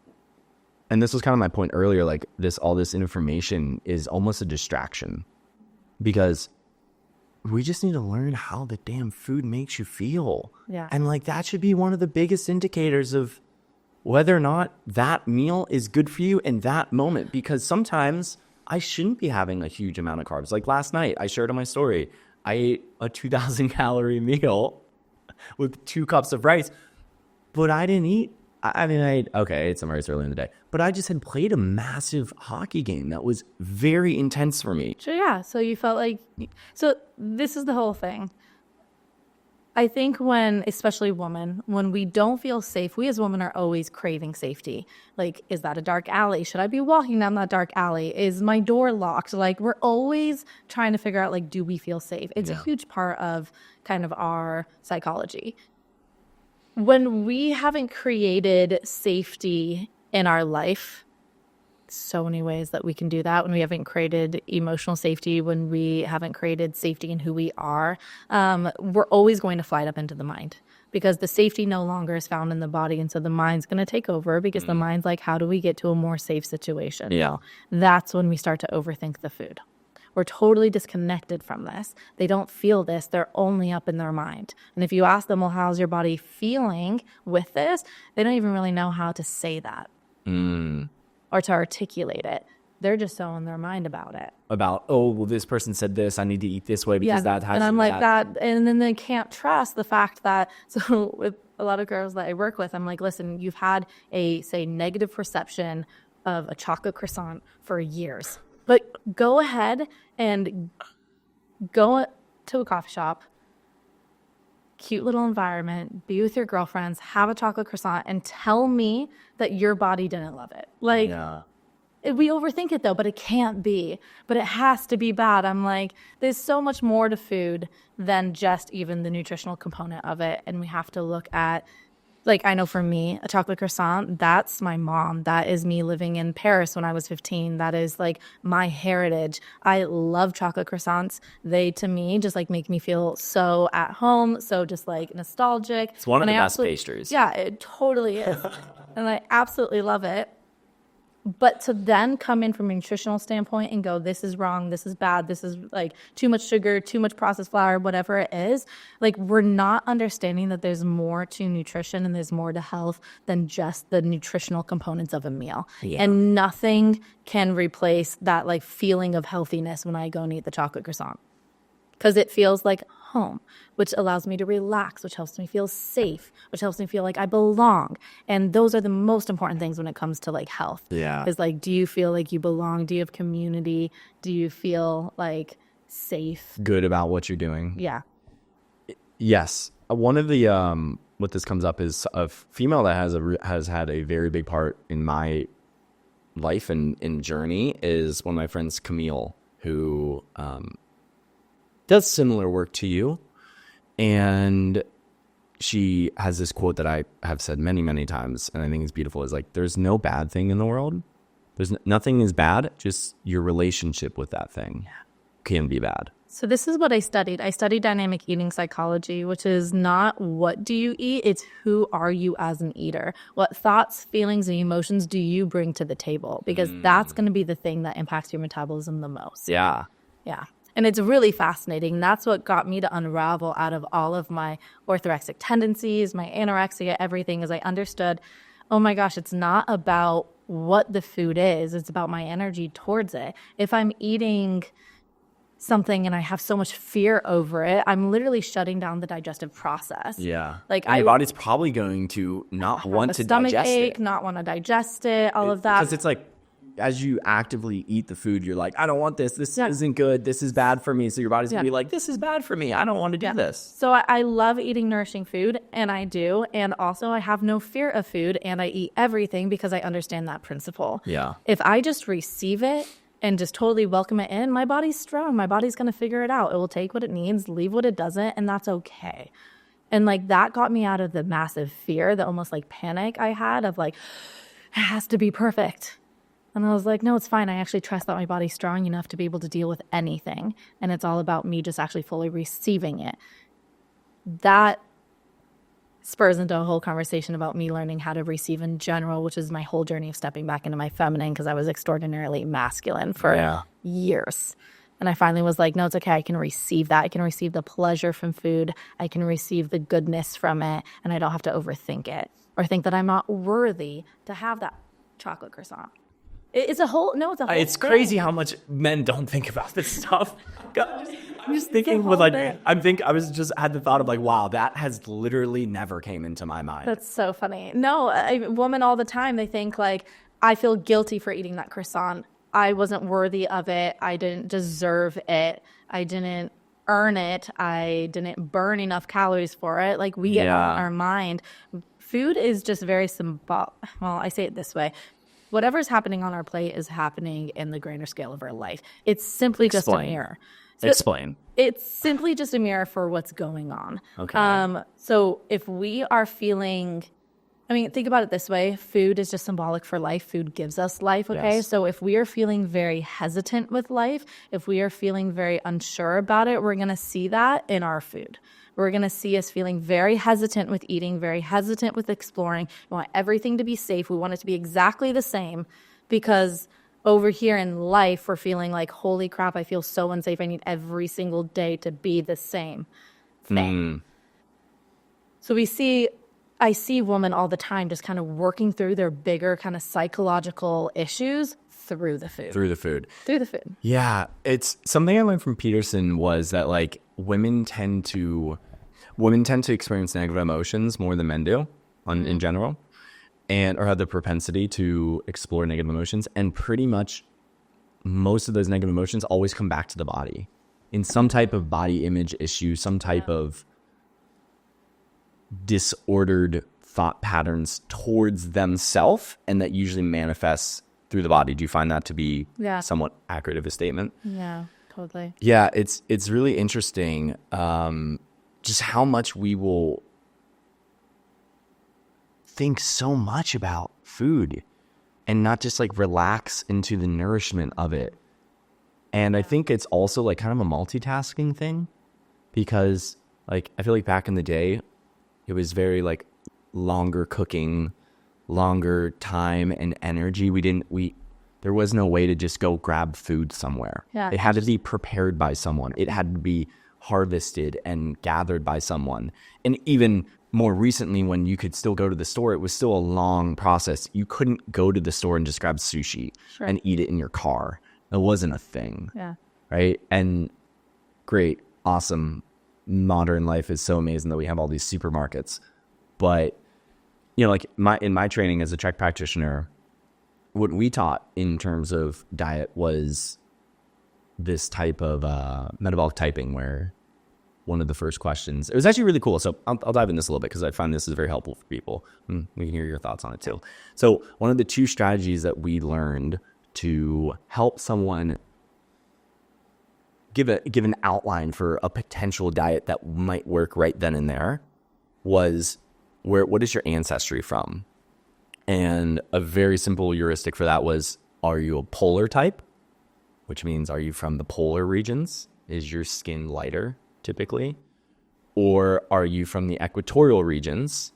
and this was kind of my point earlier, like all this information is almost a distraction because we just need to learn how the damn food makes you feel. Yeah. And like, that should be one of the biggest indicators of whether or not that meal is good for you in that moment, because sometimes I shouldn't be having a huge amount of carbs. Like last night, I shared on my story, I ate a 2,000 calorie meal with 2 cups of rice, but I didn't eat. I ate some rice early in the day, but I just had played a massive hockey game that was very intense for me. So yeah, so you felt like, so this is the whole thing. I think especially women, when we don't feel safe, we as women are always craving safety. Like, is that a dark alley? Should I be walking down that dark alley? Is my door locked? Like, we're always trying to figure out, like, do we feel safe? It's a huge part of kind of our psychology. When we haven't created safety in our life, so many ways that we can do that. When we haven't created emotional safety, when we haven't created safety in who we are, we're always going to fly it up into the mind because the safety no longer is found in the body. And so the mind's going to take over because the mind's like, how do we get to a more safe situation? Yeah. That's when we start to overthink the food. We're totally disconnected from this. They don't feel this. They're only up in their mind. And if you ask them, well, how's your body feeling with this? They don't even really know how to say that or to articulate it. They're just so in their mind about it. About, oh, well, this person said this. I need to eat this way because that has. And I'm like that. And then they can't trust the fact that, so with a lot of girls that I work with, I'm like, listen, you've had a, say, negative perception of a chocolate croissant for years. But go ahead and go to a coffee shop, cute little environment, be with your girlfriends, have a chocolate croissant, and tell me that your body didn't love it. Like, we overthink it though, but it can't be. But it has to be bad. I'm like, there's so much more to food than just even the nutritional component of it. And we have to look at Like, I know for me, a chocolate croissant, that's my mom. That is me living in Paris when I was 15. That is like my heritage. I love chocolate croissants. They, to me, just like make me feel so at home, so just like nostalgic. It's one of And the I best pastries. Yeah, it totally is. And I absolutely love it. But to then come in from a nutritional standpoint and go, this is wrong, this is bad, this is like too much sugar, too much processed flour, whatever it is, like we're not understanding that there's more to nutrition and there's more to health than just the nutritional components of a meal. Yeah. And nothing can replace that like feeling of healthiness when I go and eat the chocolate croissant. Because it feels like home, which allows me to relax, which helps me feel safe, which helps me feel like I belong. And those are the most important things when it comes to like health. Yeah. Is like, do you feel like you belong? Do you have community? Do you feel like safe? Good about what you're doing. Yeah. Yes. One of the, what this comes up is a female that has had a very big part in my life and in journey is one of my friends, Camille, who, does similar work to you. And she has this quote that I have said many, many times, and I think it's beautiful, is like, there's no bad thing in the world. Nothing is bad, just your relationship with that thing can be bad. So this is what I studied. I studied dynamic eating psychology, which is not what do you eat, it's who are you as an eater. What thoughts, feelings, and emotions do you bring to the table? Because that's going to be the thing that impacts your metabolism the most. Yeah. Yeah. And it's really fascinating. That's what got me to unravel out of all of my orthorexic tendencies, my anorexia, everything, is I understood, oh my gosh, it's not about what the food is. It's about my energy towards it. If I'm eating something and I have so much fear over it, I'm literally shutting down the digestive process. Yeah. Like your body's probably going to not want to digest stomach ache, it. not want to digest it, all of that. Because it's like, as you actively eat the food, you're like, I don't want this. This isn't good. This is bad for me. So your body's going to be like, this is bad for me. I don't want to do this. So I love eating nourishing food, and I do. And also I have no fear of food, and I eat everything because I understand that principle. Yeah. If I just receive it and just totally welcome it in, my body's strong. My body's going to figure it out. It will take what it needs, leave what it doesn't, and that's okay. And like that got me out of the massive fear, the almost like panic I had of like, it has to be perfect. And I was like, no, it's fine. I actually trust that my body's strong enough to be able to deal with anything. And it's all about me just actually fully receiving it. That spurs into a whole conversation about me learning how to receive in general, which is my whole journey of stepping back into my feminine, because I was extraordinarily masculine for years. And I finally was like, no, it's okay. I can receive that. I can receive the pleasure from food. I can receive the goodness from it. And I don't have to overthink it or think that I'm not worthy to have that chocolate croissant. It's a whole It's crazy how much men don't think about this stuff. God, I'm just thinking with like, I was just had the thought of like, wow, that has literally never came into my mind. That's so funny. No, women all the time, they think like, I feel guilty for eating that croissant. I wasn't worthy of it. I didn't deserve it. I didn't earn it. I didn't burn enough calories for it. Like we get in our mind. Food is just very symbolic. Well, I say it this way. Whatever's happening on our plate is happening in the grander scale of our life. It's simply just a mirror. Explain. It's simply just a mirror for what's going on. Okay. So if we are feeling, think about it this way. Food is just symbolic for life. Food gives us life, okay? Yes. So if we are feeling very hesitant with life, if we are feeling very unsure about it, we're going to see that in our food. We're going to see us feeling very hesitant with eating, very hesitant with exploring. We want everything to be safe. We want it to be exactly the same because over here in life, we're feeling like, holy crap, I feel so unsafe. I need every single day to be the same thing. So I see women all the time just kind of working through their bigger kind of psychological issues through the food. Yeah. It's something I learned from Peterson was that like women tend to experience negative emotions more than men do in general, or have the propensity to explore negative emotions. And pretty much most of those negative emotions always come back to the body in some type of body image issue, some type of disordered thought patterns towards themselves. And that usually manifests through the body. Do you find that to be somewhat accurate of a statement? Yeah, totally. Yeah, it's really interesting just how much we will think so much about food and not just like relax into the nourishment of it. And I think it's also like kind of a multitasking thing, because like I feel like back in the day, it was very like longer cooking, longer time and energy. There was no way to just go grab food somewhere. Yeah. It had to be prepared by someone. It had to be harvested and gathered by someone. And even more recently, when you could still go to the store, it was still a long process. You couldn't go to the store and just grab sushi and eat it in your car. It wasn't a thing. Yeah. Right? And great, awesome. Modern life is so amazing that we have all these supermarkets. But, you know, like in my training as a Czech practitioner, what we taught in terms of diet was this type of metabolic typing, where one of the first questions, it was actually really cool. So I'll dive in this a little bit because I find this is very helpful for people. We can hear your thoughts on it too. So one of the two strategies that we learned to help someone give an outline for a potential diet that might work right then and there was, what is your ancestry from? And a very simple heuristic for that was, are you a polar type? Which means, are you from the polar regions? Is your skin lighter typically? Or are you from the equatorial regions?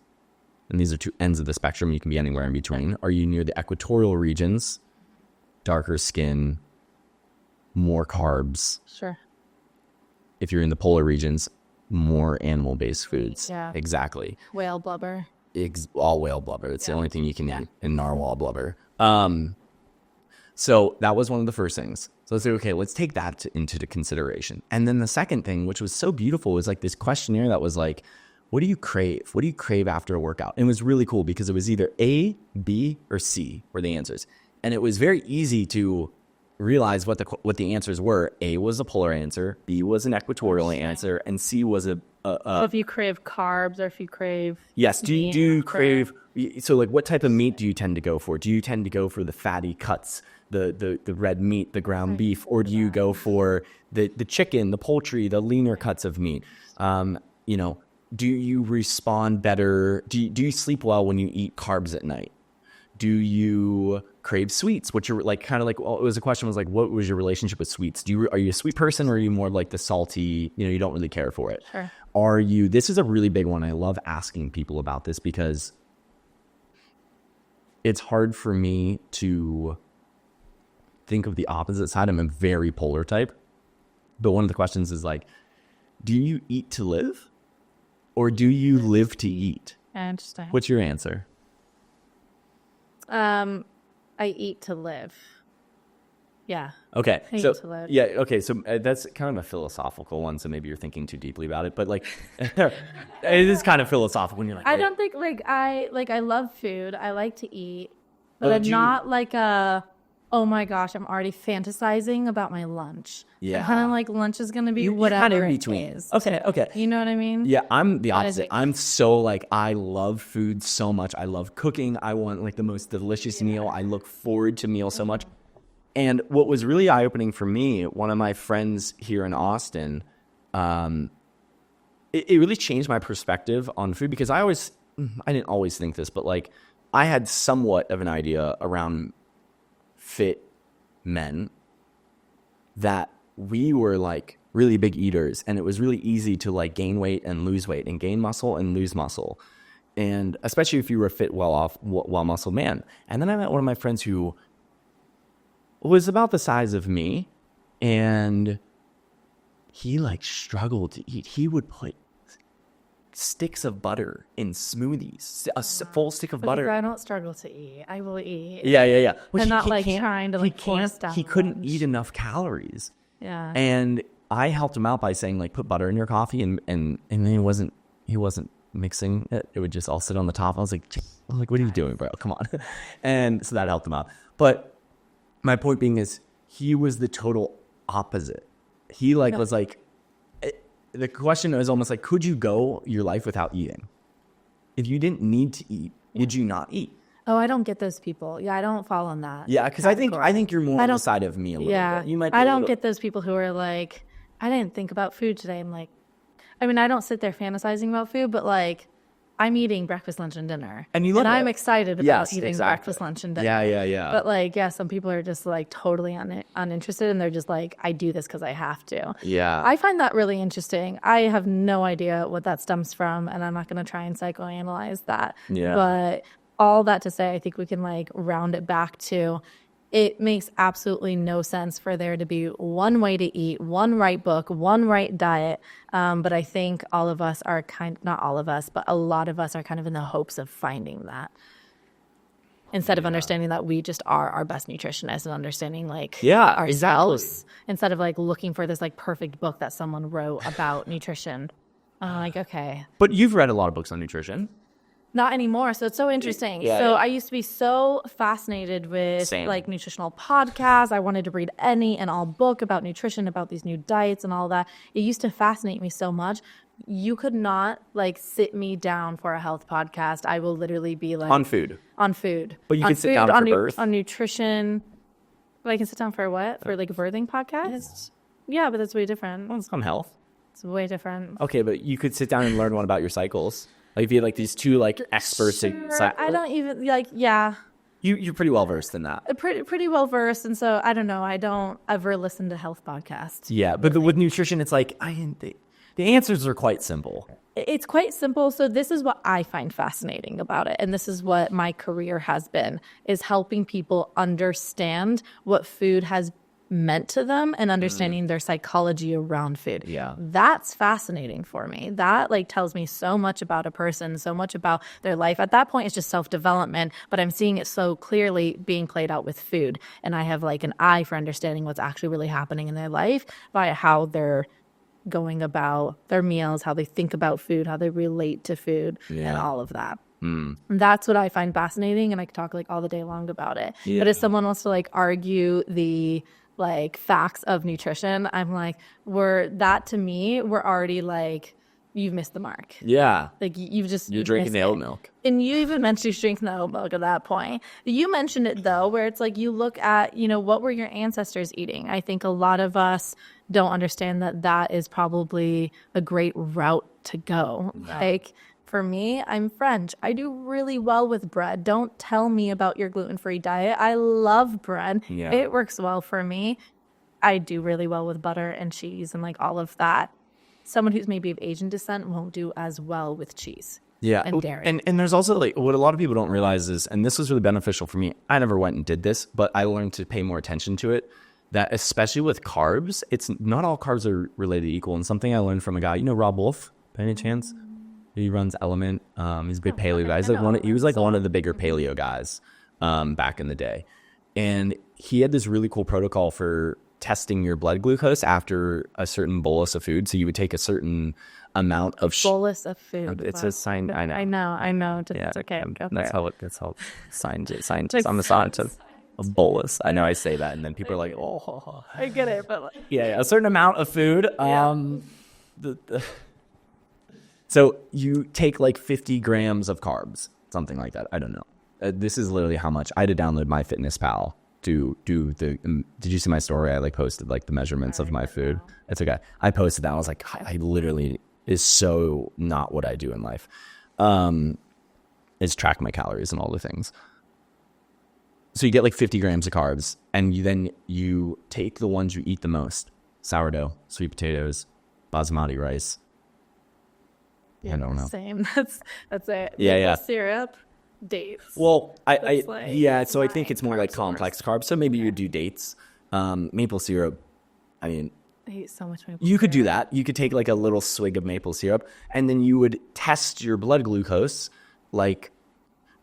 And these are two ends of the spectrum. You can be anywhere in between. Are you near the equatorial regions? Darker skin, more carbs. Sure. If you're in the polar regions, more animal-based foods. Yeah. Exactly. Whale blubber. All whale blubber. It's the only thing you can eat, and narwhal blubber. So that was one of the first things. So let's say, okay, let's take that into the consideration. And then the second thing, which was so beautiful, was like this questionnaire that was like, what do you crave? What do you crave after a workout? And it was really cool because it was either A, B, or C were the answers. And it was very easy to realize what the answers were. A was a polar answer, B was an equatorial answer, and C was So if you crave carbs, or if you crave yes. Do you crave? So like, what type of meat do you tend to go for? Do you tend to go for the fatty cuts, the red meat, the ground beef, or do you go for the chicken, the poultry, the leaner cuts of meat? You know, do you respond better? Do you sleep well when you eat carbs at night? Do you crave sweets? Which are like kind of like, well, it was a question was like, what was your relationship with sweets? Are you a sweet person, or are you more like the salty, you know, you don't really care for it? Sure. This is a really big one. I love asking people about this because it's hard for me to think of the opposite side. I'm a very polar type. But one of the questions is like, do you eat to live, or do you live to eat? Interesting. What's your answer? I eat to live. Yeah. Okay. I So eat to live. yeah. Okay. So that's kind of a philosophical one. So maybe you're thinking too deeply about it. But like, it is kind of philosophical when you're like, I don't think I love food. I like to eat, but Oh, I'm not like oh my gosh, I'm already fantasizing about my lunch. Yeah. Kind of like lunch is going to be You're whatever kind of in it between. is. Okay. You know what I mean? Yeah, I'm the That is opposite. it. I'm so like, I love food so much. I love cooking. I want like the most delicious meal. I look forward to meals so much. And what was really eye-opening for me, one of my friends here in Austin, it really changed my perspective on food, because I didn't always think this, but like I had somewhat of an idea around fit men that we were like really big eaters, and it was really easy to like gain weight and lose weight, and gain muscle and lose muscle, and especially if you were a fit, well-muscled man. And then I met one of my friends who was about the size of me, and he like struggled to eat. He would put sticks of butter in smoothies, full stick of butter. I don't struggle to eat. I will eat. Yeah. I'm not like trying to like force down. He couldn't lunch. eat enough calories. Yeah. And I helped him out by saying like, put butter in your coffee, and he wasn't mixing it. It would just all sit on the top. I was like, what are you doing, bro? Come on. And so that helped him out. But my point being is, he was the total opposite. He like was like, the question is almost like, could you go your life without eating? If you didn't need to eat, would you not eat? Oh, I don't get those people. Yeah, I don't fall on that. Yeah, because I think you're more on the side of me a little bit. You might be I don't get those people who are like, I didn't think about food today. I'm like, I mean, I don't sit there fantasizing about food, but like, I'm eating breakfast, lunch, and dinner. And you love I'm it. excited about Yes, eating exactly. breakfast, lunch, and dinner. Yeah. But like, yeah, some people are just like totally uninterested, and they're just like, I do this because I have to. Yeah. I find that really interesting. I have no idea what that stems from, and I'm not going to try and psychoanalyze that. Yeah. But all that to say, I think we can like round it back to, it makes absolutely no sense for there to be one way to eat, one right book, one right diet. But I think all of us are not all of us, but a lot of us are kind of in the hopes of finding that. Instead of understanding that we just are our best nutritionist and understanding like ourselves, exactly. Instead of like looking for this like perfect book that someone wrote about nutrition. Like, okay. But you've read a lot of books on nutrition. Not anymore. So it's so interesting. Yeah. I used to be so fascinated with like nutritional podcasts. I wanted to read any and all book about nutrition, about these new diets and all that. It used to fascinate me so much. You could not like sit me down for a health podcast. I will literally be like on food. But you can sit down for birth. On nutrition. But I can sit down for what? For like a birthing podcast? Yes. Yeah, but that's way different. Well, it's on health. It's way different. Okay, but you could sit down and learn one about your cycles. Like if you had like these two like experts. Sure, I don't even like. Yeah. You're pretty well versed in that. Pretty well versed, and so I don't know. I don't ever listen to health podcasts. Yeah, but with nutrition, it's like the answers are quite simple. It's quite simple. So this is what I find fascinating about it, and this is what my career has been: is helping people understand what food has meant to them and understanding their psychology around food. Yeah. That's fascinating for me. That like tells me so much about a person, so much about their life. At that point, it's just self-development, but I'm seeing it so clearly being played out with food. And I have like an eye for understanding what's actually really happening in their life by how they're going about their meals, how they think about food, how they relate to food, and all of that. And that's what I find fascinating, and I could talk like all the day long about it. Yeah. But if someone wants to like argue the like facts of nutrition, I'm like, we're already like, you've missed the mark. Yeah. Like you're drinking the oat milk. And you even mentioned drinking the oat milk at that point. You mentioned it though, where it's like you look at, what were your ancestors eating? I think a lot of us don't understand that is probably a great route to go. Yeah. Like for me, I'm French. I do really well with bread. Don't tell me about your gluten-free diet. I love bread. Yeah. It works well for me. I do really well with butter and cheese and like all of that. Someone who's maybe of Asian descent won't do as well with cheese. Yeah. And dairy. And there's also like what a lot of people don't realize is, and this was really beneficial for me. I never went and did this, but I learned to pay more attention to it. That especially with carbs, it's not all carbs are related equal. And something I learned from a guy, Rob Wolf, by any chance? He runs Element. He's a big paleo guy. He was like one of the bigger paleo guys back in the day. And he had this really cool protocol for testing your blood glucose after a certain bolus of food. So you would take a certain amount of bolus of food. It's a sign. I know. It's okay. That's how scientists. I'm a scientist. A bolus. I know I say that, and then people are like, "Oh, I get it." But like, yeah, a certain amount of food. So you take like 50 grams of carbs, something like that. I don't know. This is literally how much. I had to download MyFitnessPal to do the. Did you see my story? I like posted like the measurements of my food. It's okay. I posted that. I was like, I literally is so not what I do in life. Is track my calories and all the things. So you get like 50 grams of carbs, and you take the ones you eat the most: sourdough, sweet potatoes, basmati rice. Yeah, I don't know. Same. That's it. Yeah. Syrup, dates. Well, So I think it's more like complex carbs. So maybe you do dates, maple syrup. I mean, I eat so much maple syrup. You could do that. You could take like a little swig of maple syrup, and then you would test your blood glucose. Like,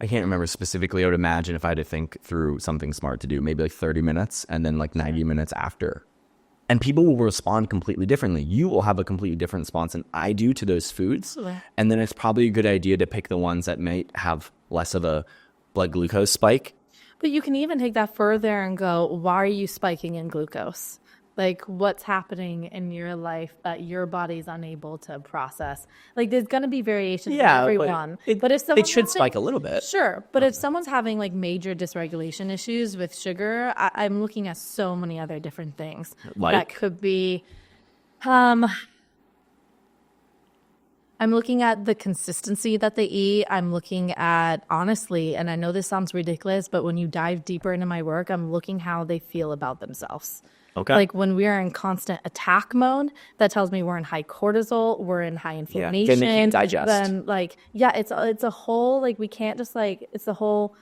I can't remember specifically. I would imagine if I had to think through something smart to do, maybe like 30 minutes and then like 90 minutes after. And people will respond completely differently. You will have a completely different response than I do to those foods. Yeah. And then it's probably a good idea to pick the ones that might have less of a blood glucose spike. But you can even take that further and go, why are you spiking in glucose? Like, what's happening in your life that your body's unable to process? Like, there's going to be variations for everyone. But if it should spike a little bit. Sure. But if someone's having, like, major dysregulation issues with sugar, I'm looking at so many other different things. Like? That could be... I I'm looking at the consistency that they eat. I'm looking at, honestly, and I know this sounds ridiculous, but when you dive deeper into my work, I'm looking how they feel about themselves. Okay. Like when we are in constant attack mode, that tells me we're in high cortisol, we're in high inflammation. Then they can't digest. Then it's a whole, like we can't just like, it's the whole,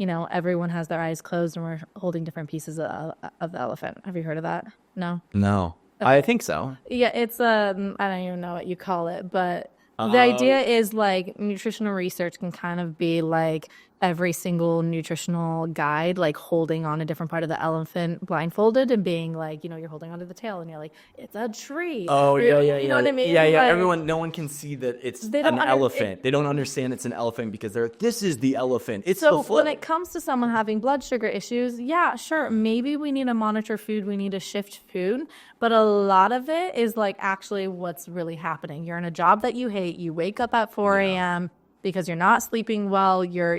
everyone has their eyes closed and we're holding different pieces of the elephant. Have you heard of that? No? No. I think so. Yeah, it's I don't even know what you call it, but the idea is like nutritional research can kind of be like every single nutritional guide, like holding on a different part of the elephant blindfolded and being like, you're holding onto the tail and you're like, it's a tree. Oh, yeah. You know what I mean? Yeah. Like, No one can see that it's They an don't elephant. They don't understand it's an elephant because this is the elephant. It's So the foot. when it comes to someone having blood sugar issues, yeah, sure, maybe we need to monitor food, we need to shift food, but a lot of it is like actually what's really happening. You're in a job that you hate, you wake up at 4 a.m. because you're not sleeping well, you're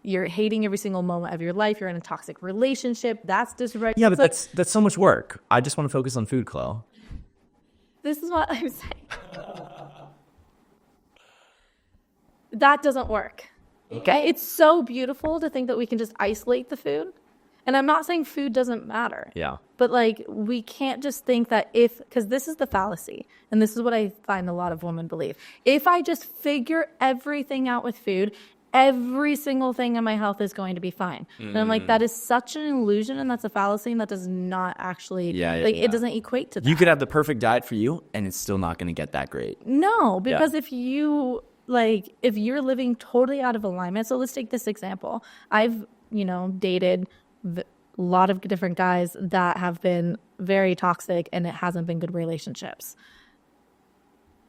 hating every single moment of your life, you're in a toxic relationship, that's dysregulated. Yeah, but that's so much work. I just want to focus on food, Chloe. This is what I'm saying. That doesn't work. Okay. It's so beautiful to think that we can just isolate the food. And I'm not saying food doesn't matter. Yeah. But like, we can't just think that because this is the fallacy, and this is what I find a lot of women believe. If I just figure everything out with food, every single thing in my health is going to be fine. And I'm like, that is such an illusion, and that's a fallacy, and that does not actually, it doesn't equate to that. You could have the perfect diet for you, and it's still not going to get that great. No, because if you're living totally out of alignment, so let's take this example. I've, dated a lot of different guys that have been very toxic and it hasn't been good relationships.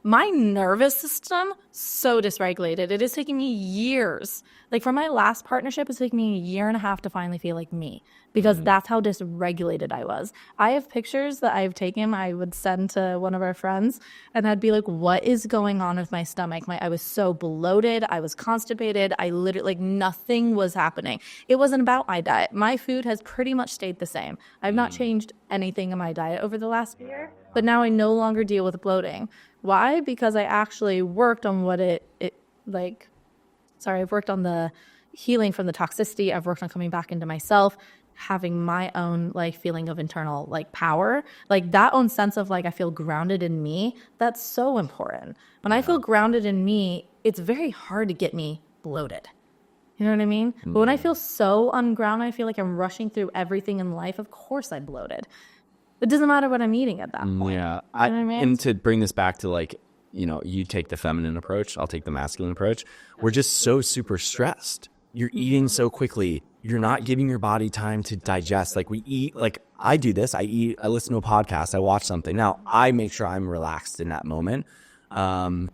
My nervous system, so dysregulated. It is taking me years. Like for my last partnership, it's taking me 1.5 years to finally feel like me because that's how dysregulated I was. I have pictures that I've taken, I would send to one of our friends, and I'd be like, what is going on with my stomach? I was so bloated. I was constipated. I literally, nothing was happening. It wasn't about my diet. My food has pretty much stayed the same. I've not changed anything in my diet over the last year, but now I no longer deal with bloating. Why? Because I actually worked on I've worked on the healing from the toxicity. I've worked on coming back into myself, having my own feeling of internal power, that own sense of I feel grounded in me. That's so important. When I feel grounded in me, it's very hard to get me bloated. You know what I mean? But when I feel so ungrounded, I feel like I'm rushing through everything in life. Of course I bloated. It doesn't matter what I'm eating at that point. Yeah. You know what I mean? And to bring this back to you take the feminine approach, I'll take the masculine approach. We're just so super stressed. You're eating so quickly. You're not giving your body time to digest. We eat, I do this. I listen to a podcast. I watch something. Now, I make sure I'm relaxed in that moment.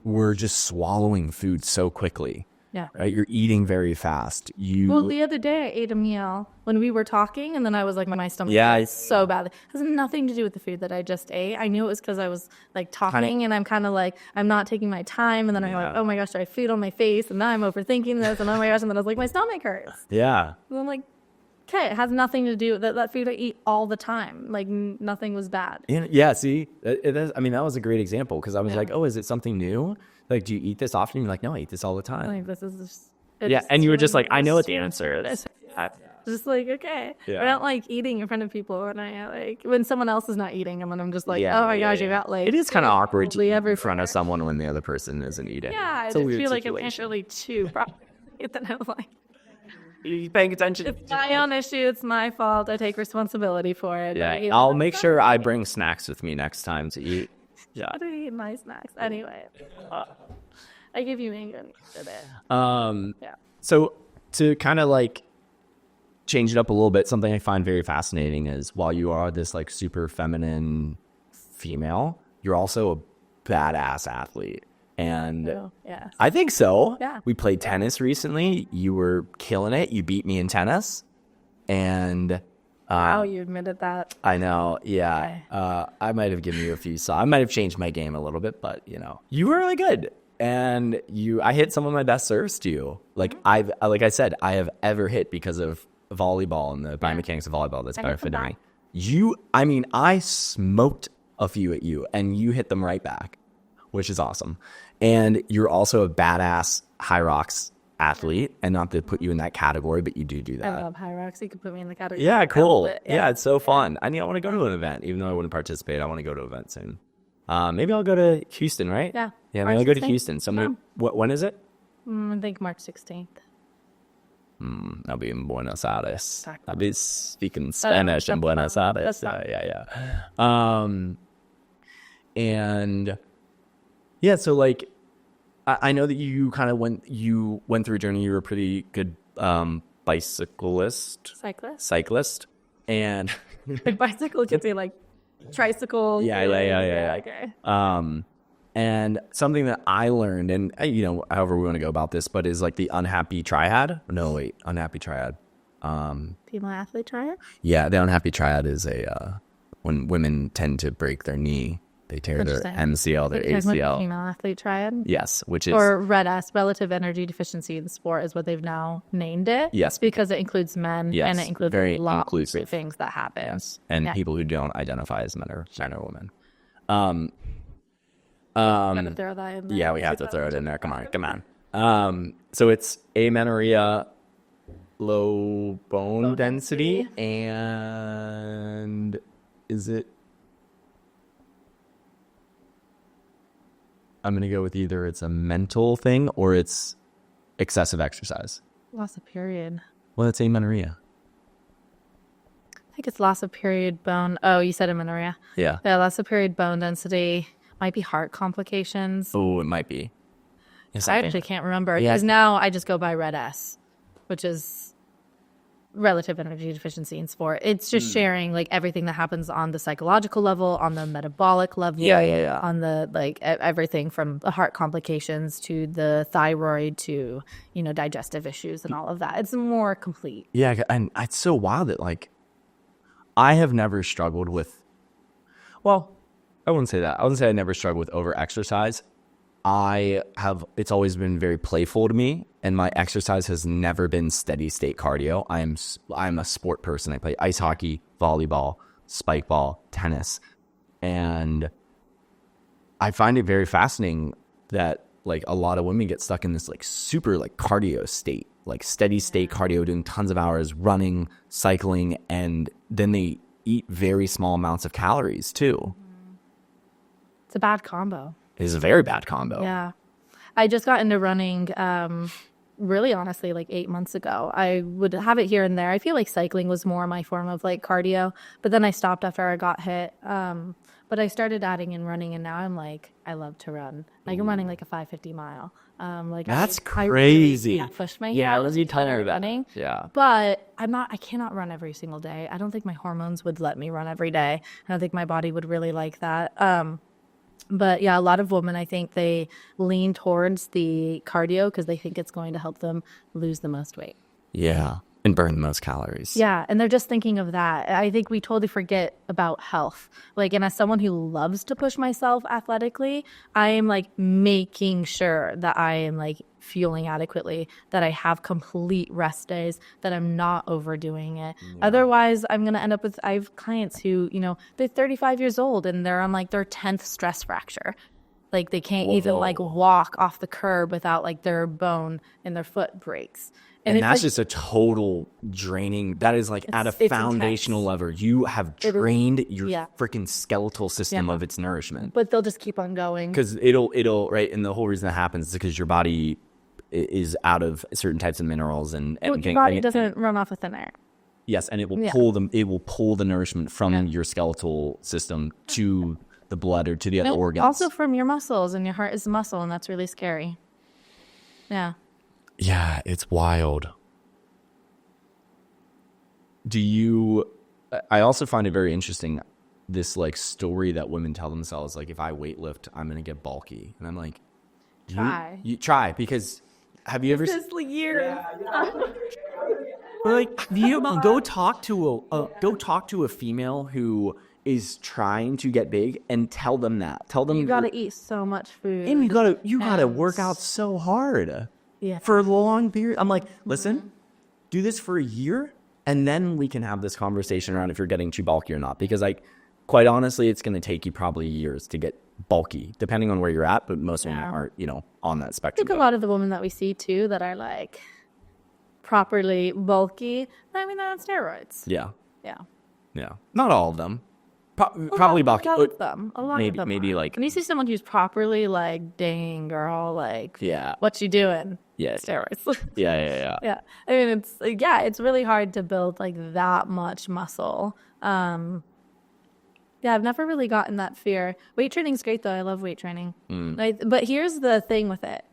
We're just swallowing food so quickly. Yeah. Right? You're eating very fast. Well, the other day I ate a meal when we were talking, and then I was my stomach was so bad. It has nothing to do with the food that I just ate. I knew it was because I was talking, and I'm kind of I'm not taking my time, and then I'm oh my gosh, I have food on my face, and now I'm overthinking this, and oh my gosh, and then I was my stomach hurts. Yeah. And I'm okay, it has nothing to do with that food I eat all the time. Nothing was bad. Yeah, see, that was a great example because I was oh, is it something new? Do you eat this often? You're no, I eat this all the time. This is just... and you were just I know what the answer is. Just okay. Yeah. I don't eating in front of people when I when someone else is not eating, and then I'm just oh my gosh, you got It is kind of awkward to eat in everywhere. front of someone when the other person isn't eating. Yeah, it's a weird feel situation. it's actually too. Then I'm you paying attention? It's my own issue. It's my fault. I take responsibility for it. Yeah, I'll make sure I bring snacks with me next time to eat. Yeah. I don't eat my snacks anyway. I give you mango today. Yeah. So to kind of change it up a little bit, something I find very fascinating is while you are this super feminine female, you're also a badass athlete. And yes. I think so. Yeah. We played tennis recently. You were killing it. You beat me in tennis. And wow, you admitted that. I know. Yeah. Okay. I might have given you a few. So I might have changed my game a little bit, but you were really good. And I hit some of my best serves to you. Like I said, I have ever hit because of volleyball and the biomechanics of volleyball that's better for doing. I smoked a few at you and you hit them right back, which is awesome. And you're also a badass high rocks athlete, and not to put you in that category, but you do I that. love high rocks. You could put me in the category. Yeah, cool. But, Yeah, it's so fun. I want to go to an event, even though I wouldn't participate. I want to go to an event soon. Maybe I'll go to Houston, right? Yeah. Yeah, March maybe I'll go to 16th. Houston. When is it? I think March 16th. I'll be in Buenos Aires. Exactly. I'll be speaking Spanish in Buenos Aires. That's fun. Yeah. And yeah, so like, I know that you kind of went through a journey. You were a pretty good cyclist, and Like bicycle could be like tricycle. yeah. Okay. And something that I learned, and however we want to go about this, but is like the unhappy triad. No, wait, unhappy triad. Female athlete triad? Yeah, the unhappy triad is when women tend to break their knee, they tear their MCL, their ACL. Female athlete triad? Yes, which is... Or RED-S, relative energy deficiency in sport is what they've now named it. Yes. Because it includes men and it includes very lots inclusive of things that happen. Yes, and people who don't identify as men or women. Gotta throw that in there. Yeah, we have to throw it in there. Come on. So it's amenorrhea, low bone density, and is it... I'm going to go with either it's a mental thing or it's excessive exercise. Loss of period. Well, it's amenorrhea. I think it's loss of period bone. Oh, you said amenorrhea. Yeah. Yeah, loss of period bone density. Might be heart complications. Oh, it might be. I actually can't remember. Yeah. Because now I just go by RED-S, which is relative energy deficiency in sport. It's just sharing like everything that happens on the psychological level, on the metabolic level, on the like everything from the heart complications to the thyroid to digestive issues and all of that. It's more complete. Yeah, and it's so wild that like I have never struggled with. Well, I wouldn't say that. I wouldn't say I never struggled with over exercise. It's always been very playful to me, and my exercise has never been steady state cardio. I'm a sport person. I play ice hockey, volleyball, spike ball, tennis, and I find it very fascinating that like a lot of women get stuck in this like super like cardio state, like steady state cardio, doing tons of hours, running, cycling, and then they eat very small amounts of calories too. It's a bad combo. It is a very bad combo. Yeah. I just got into running, really honestly, like 8 months ago. I would have it here and there. I feel like cycling was more my form of like cardio, but then I stopped after I got hit. But I started adding in running, and now I'm like, I love to run. Like I'm running like a 550 mile. Like that's I crazy. really push my Let's be telling running. Yeah. But I cannot run every single day. I don't think my hormones would let me run every day. I don't think my body would really like that. But yeah, a lot of women, I think they lean towards the cardio because they think it's going to help them lose the most weight. Yeah. And burn the most calories. Yeah. And they're just thinking of that. I think we totally forget about health. Like, and as someone who loves to push myself athletically, I am like making sure that I am like fueling adequately, that I have complete rest days, that I'm not overdoing it. Yeah. Otherwise, I'm going to end up with, I have clients who, they're 35 years old and they're on like their 10th stress fracture. Like they can't even like walk off the curb without like their bone in their foot breaks. And that's like, just a total draining. That is like at a foundational level. You have drained your freaking skeletal system of its nourishment. But they'll just keep on going. Because it'll, right? And the whole reason that happens is because your body is out of certain types of minerals and your body doesn't run off of thin air. Yes, and it will pull them. It will pull the nourishment from your skeletal system to the blood or to the other organs. Also from your muscles, and your heart is a muscle, and that's really scary. Yeah. Yeah, it's wild. I also find it very interesting, this like story that women tell themselves, like, if I weightlift, I'm going to get bulky. And I'm like, you try, because have you ever... This is years. Like, go talk to a female who is trying to get big and tell them that. Tell them you got to eat so much food. And you got to work out so hard. Yeah. For a long period. I'm like, listen, do this for a year, and then we can have this conversation around if you're getting too bulky or not. Because, like, quite honestly, it's going to take you probably years to get bulky, depending on where you're at, but most of them are, you know, on that I spectrum. think a lot of the women that we see too that are like properly bulky, I mean, they're on steroids. Yeah. Yeah. Yeah. Not all of them. Probably bulky. A lot of them. A lot Maybe, of them. maybe are. like, When you see someone who's properly like, dang girl, like, yeah. what you doing? Yeah. Steroids. Yeah. Yeah. I mean, it's like, yeah, it's really hard to build like that much muscle. Yeah, I've never really gotten that fear. Weight training's great though. I love weight training. But here's the thing with it.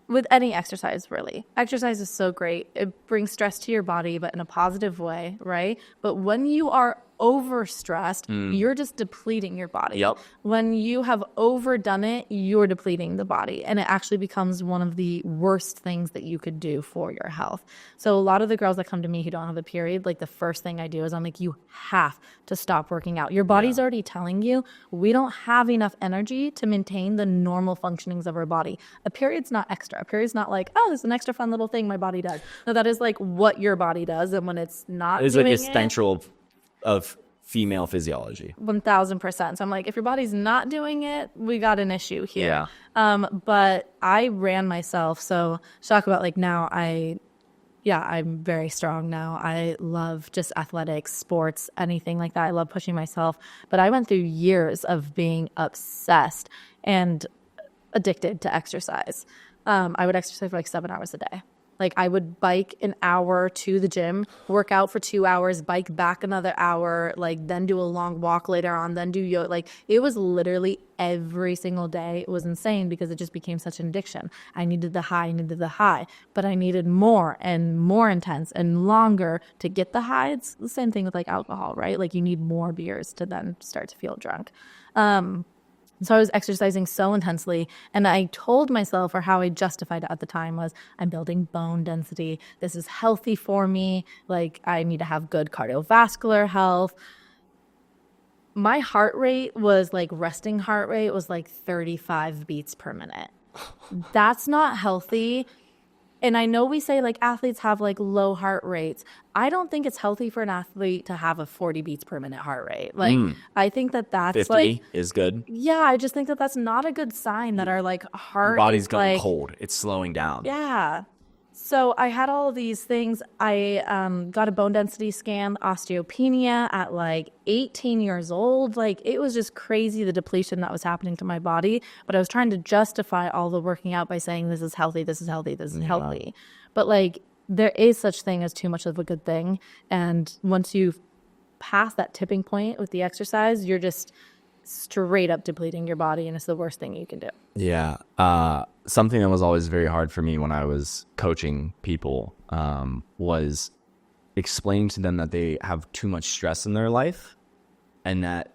With any exercise, really. Exercise is so great. It brings stress to your body, but in a positive way, right? But when you are overstressed, you're just depleting your body. Yep. When you have overdone it, you're depleting the body. And it actually becomes one of the worst things that you could do for your health. So a lot of the girls that come to me who don't have a period, like the first thing I do is I'm like, you have to stop working out. Your body's already telling you we don't have enough energy to maintain the normal functionings of our body. A period's not extra. A period's not like, oh, this is an extra fun little thing my body does. No, that is like what your body does. And when it's not It's doing like essential of female physiology. 1000%. So I'm like, if your body's not doing it, we got an issue here. Yeah. But I ran myself. So talk about like now I'm very strong now. I love just athletics, sports, anything like that. I love pushing myself. But I went through years of being obsessed and addicted to exercise. I would exercise for like 7 hours a day. Like I would bike an hour to the gym, work out for 2 hours, bike back another hour, like then do a long walk later on, then do yoga. Like it was literally every single day. It was insane because it just became such an addiction. I needed the high, but I needed more and more intense and longer to get the high. It's the same thing with like alcohol, right? Like you need more beers to then start to feel drunk. So I was exercising so intensely, and I told myself, or how I justified it at the time was, I'm building bone density. This is healthy for me. Like I need to have good cardiovascular health. My heart rate was like resting heart rate was like 35 beats per minute. That's not healthy. And I know we say like athletes have like low heart rates. I don't think it's healthy for an athlete to have a 40 beats per minute heart rate. Like I think that that's 50 like is good. yeah, I just think that that's not a good sign that our like heart Your body's is, going like, cold. It's slowing down. Yeah. So I had all of these things. I got a bone density scan, osteopenia at like 18 years old. Like it was just crazy the depletion that was happening to my body. But I was trying to justify all the working out by saying this is healthy, this is healthy, this is healthy. But like there is such thing as too much of a good thing. And once you pass that tipping point with the exercise, you're just straight up depleting your body, and it's the worst thing you can do. Yeah. Something that was always very hard for me when I was coaching people was explaining to them that they have too much stress in their life and that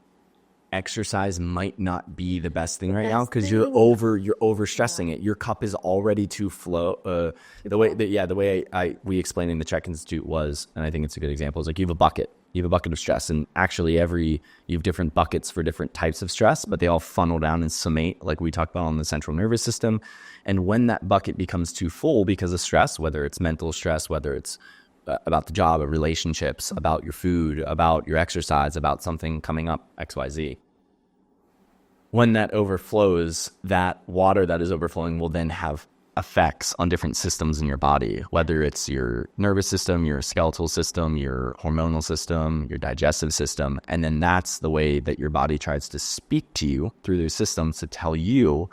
exercise might not be the best thing right now because you're overstressing it. Your cup is already too flow. The way we explained in the Czech Institute was, and I think it's a good example, is like you have a bucket. You have a bucket of stress, and actually you have different buckets for different types of stress, but they all funnel down and summate, like we talked about on the central nervous system. And when that bucket becomes too full because of stress, whether it's mental stress, whether it's about the job, or relationships, about your food, about your exercise, about something coming up, XYZ. When that overflows, that water that is overflowing will then have effects on different systems in your body, whether it's your nervous system, your skeletal system, your hormonal system, your digestive system. And then that's the way that your body tries to speak to you through those systems to tell you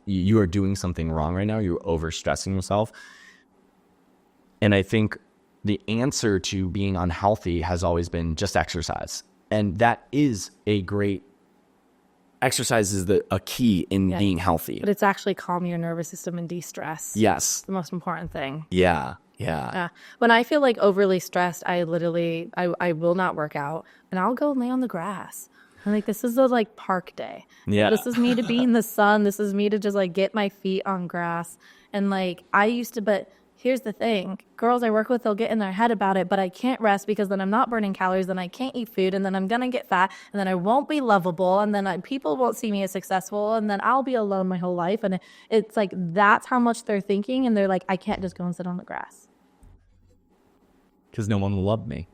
you are doing something wrong right now. You're overstressing yourself. And I think the answer to being unhealthy has always been just exercise. And that is a great exercise is a key in being healthy. But it's actually calm your nervous system and de-stress. Yes. It's the most important thing. Yeah. When I feel like overly stressed, I will not work out, and I'll go lay on the grass. I'm like, this is a like park day. Yeah. This is me to be in the sun. This is me to just like get my feet on grass. And like but here's the thing. Girls I work with, they'll get in their head about it, but I can't rest because then I'm not burning calories, then I can't eat food, and then I'm going to get fat, and then I won't be lovable, and then people won't see me as successful, and then I'll be alone my whole life. And it's like that's how much they're thinking, and they're like, I can't just go and sit on the grass. Because no one will love me.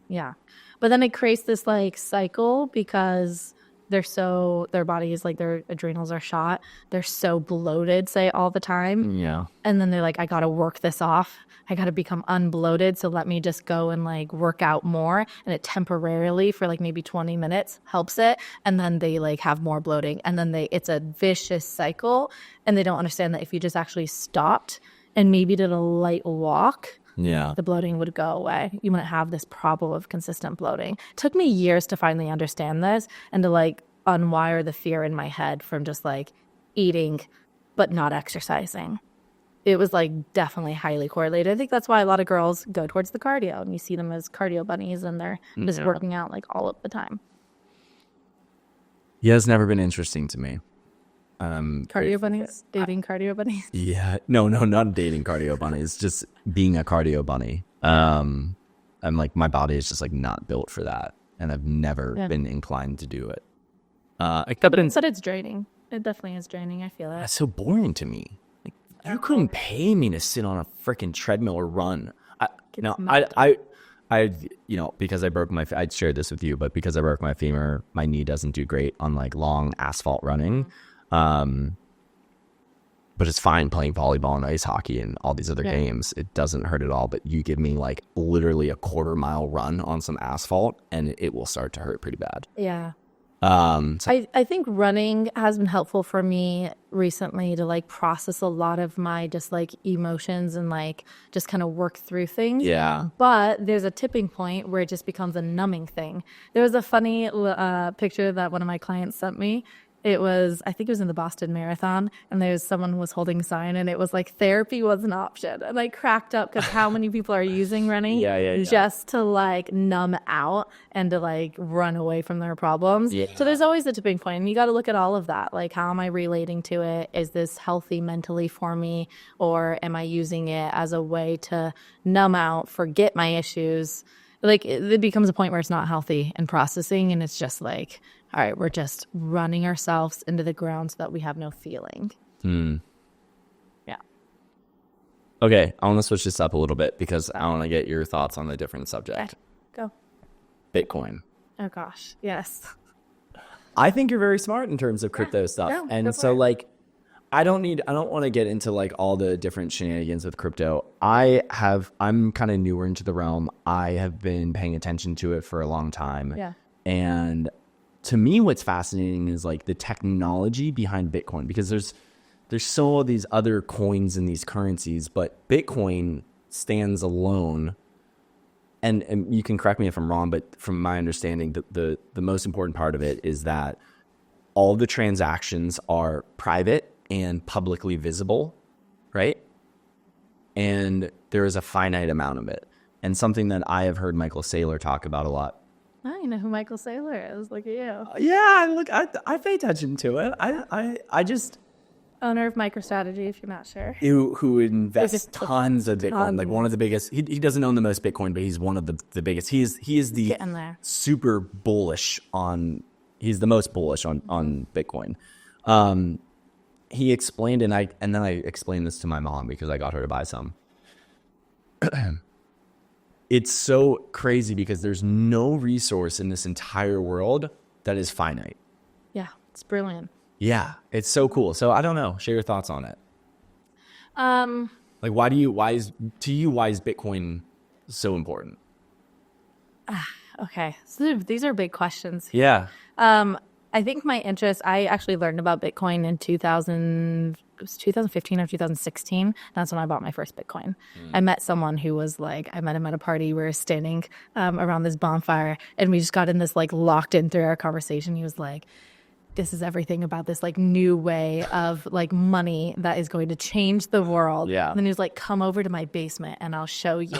Yeah. But then it creates this like cycle because their body is like, their adrenals are shot. They're so bloated, say, all the time. Yeah. And then they're like, I got to work this off. I got to become unbloated. So let me just go and like work out more. And it temporarily for like maybe 20 minutes helps it. And then they like have more bloating. And then it's a vicious cycle. And they don't understand that if you just actually stopped and maybe did a light walk, Yeah. the bloating would go away. You wouldn't have this problem of consistent bloating. It took me years to finally understand this and to like unwire the fear in my head from just like eating but not exercising. It was like definitely highly correlated. I think that's why a lot of girls go towards the cardio, and you see them as cardio bunnies and they're just working out like all of the time. Yeah, it's never been interesting to me. Cardio bunnies? Dating cardio bunnies? Yeah. No, not dating cardio bunnies, just being a cardio bunny. I'm like, my body is just like not built for that. And I've never been inclined to do it. Except But it's draining. It definitely is draining. I feel it. that's so boring to me. Like, you couldn't pay me to sit on a freaking treadmill or run. I because I broke I'd shared this with you, but because I broke my femur, my knee doesn't do great on like long asphalt running. But it's fine playing volleyball and ice hockey and all these other games. It doesn't hurt at all. But you give me like literally a 1/4 mile run on some asphalt and it will start to hurt pretty bad. Yeah. So I think running has been helpful for me recently to like process a lot of my just like emotions and like just kind of work through things. yeah. But there's a tipping point where it just becomes a numbing thing. There was a funny picture that one of my clients sent me. I think it was in the Boston Marathon, and there's someone who was holding a sign, and it was like therapy was an option. And I cracked up because how many people are using running just to like numb out and to like run away from their problems. Yeah. So there's always a tipping point, and you got to look at all of that. Like, how am I relating to it? Is this healthy mentally for me, or am I using it as a way to numb out, forget my issues? Like, it becomes a point where it's not healthy and processing, and it's just like, all right, we're just running ourselves into the ground so that we have no feeling. Yeah. Okay, I want to switch this up a little bit because I want to get your thoughts on a different subject. Okay. Go. Bitcoin. Oh, gosh. Yes. I think you're very smart in terms of crypto stuff. go And for so it. like, I don't want to get into like all the different shenanigans with crypto. I'm kind of newer into the realm. I have been paying attention to it for a long time. Yeah. And to me, what's fascinating is like the technology behind Bitcoin, because there's so these other coins and these currencies, but Bitcoin stands alone. And you can correct me if I'm wrong, but from my understanding, the most important part of it is that all the transactions are private and publicly visible, right? And there is a finite amount of it. And something that I have heard Michael Saylor talk about a lot. Oh, you know who Michael Saylor is. Look at you. Yeah, look, I pay attention to it. I just Owner of MicroStrategy, if you're not sure. who invests Just tons of Bitcoin, like one of the biggest. He doesn't own the most Bitcoin, but he's one of the biggest. He is the Getting there. super bullish on. He's the most bullish on Bitcoin. He explained, and then I explained this to my mom because I got her to buy some. It's so crazy because there's no resource in this entire world that is finite. Yeah, it's brilliant. Yeah, it's so cool. So I don't know. Share your thoughts on it. Like, why is Bitcoin so important? Okay, so these are big questions. Yeah. I think my interest, I actually learned about Bitcoin in 2015 or 2016. That's when I bought my first Bitcoin. I met someone who was like, I met him at a party. We were standing around this bonfire, and we just got in this like locked in through our conversation. He was like, this is everything about this like new way of like money that is going to change the world. Yeah. And then he was like, come over to my basement and I'll show you.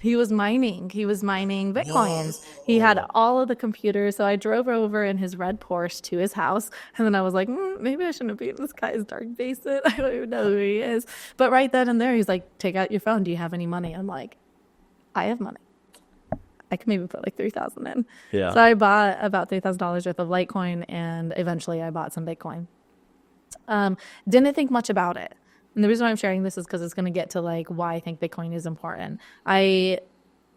He was mining Bitcoins. Whoa. He had all of the computers. So I drove over in his red Porsche to his house. And then I was like, maybe I shouldn't be in this guy's dark basement. I don't even know who he is. But right then and there, he's like, take out your phone. Do you have any money? I'm like, I have money. I can maybe put like $3,000 in. Yeah. So I bought about $3,000 worth of Litecoin, and eventually I bought some Bitcoin. Didn't think much about it. And the reason why I'm sharing this is because it's going to get to like why I think Bitcoin is important. I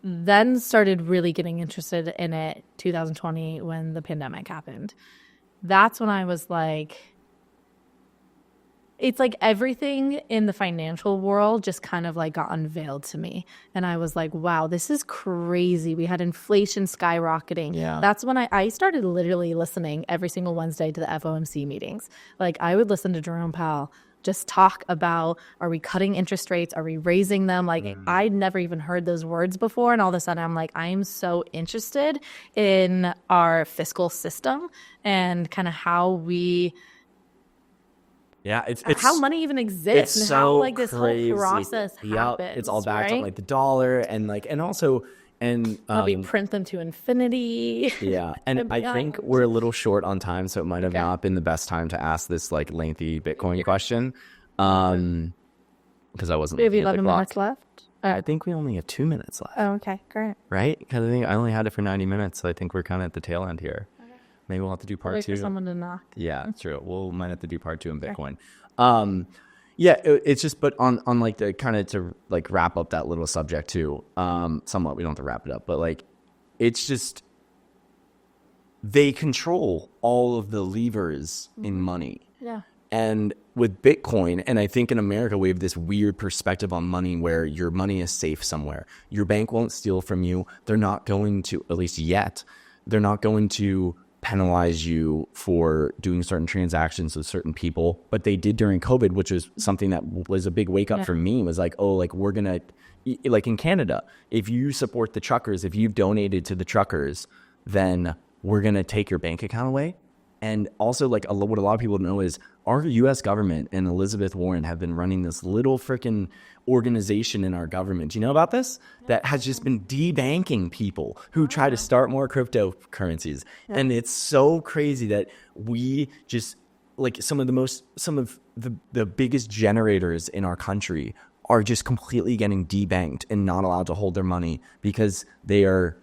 then started really getting interested in it 2020 when the pandemic happened. that's when I was like, it's like everything in the financial world just kind of like got unveiled to me. And I was like, wow, this is crazy. We had inflation skyrocketing. Yeah. That's when I started literally listening every single Wednesday to the FOMC meetings. Like I would listen to Jerome Powell just talk about, are we cutting interest rates? Are we raising them? Like I'd never even heard those words before. And all of a sudden I'm like, I am so interested in our fiscal system and kind of how we... Yeah, it's how money even exists and how so like this crazy. whole process Yep, happens. it's all backed right? on like the dollar and also How we print them to infinity. yeah, and and I beyond. think we're a little short on time, so it might have not been the best time to ask this like lengthy Bitcoin question, because I wasn't. We have looking at the 11 clock. minutes left. I think we only have 2 minutes left, Oh, okay, great. right? Because I think I only had it for 90 minutes, so I think we're kind of at the tail end here. Maybe we'll have to do part Wait for 2. someone to knock. Yeah, true. We'll might have to do part 2 in Bitcoin. Yeah, it's just, but on like the kind of to like wrap up that little subject too. Somewhat, we don't have to wrap it up, but like, it's just they control all of the levers in money. Yeah. And with Bitcoin, and I think in America, we have this weird perspective on money where your money is safe somewhere. Your bank won't steal from you. They're not going to, at least yet, they're not going to penalize you for doing certain transactions with certain people. But they did during COVID, which was something that was a big wake up for me, was like, oh, like we're going to, like in Canada, if you support the truckers, if you've donated to the truckers, then we're going to take your bank account away. And also, like, what a lot of people know is our U.S. government and Elizabeth Warren have been running this little freaking organization in our government. Do you know about this? That has just been debanking people who try to start more cryptocurrencies. And it's so crazy that we just, like, some of the biggest generators in our country are just completely getting debanked and not allowed to hold their money because they are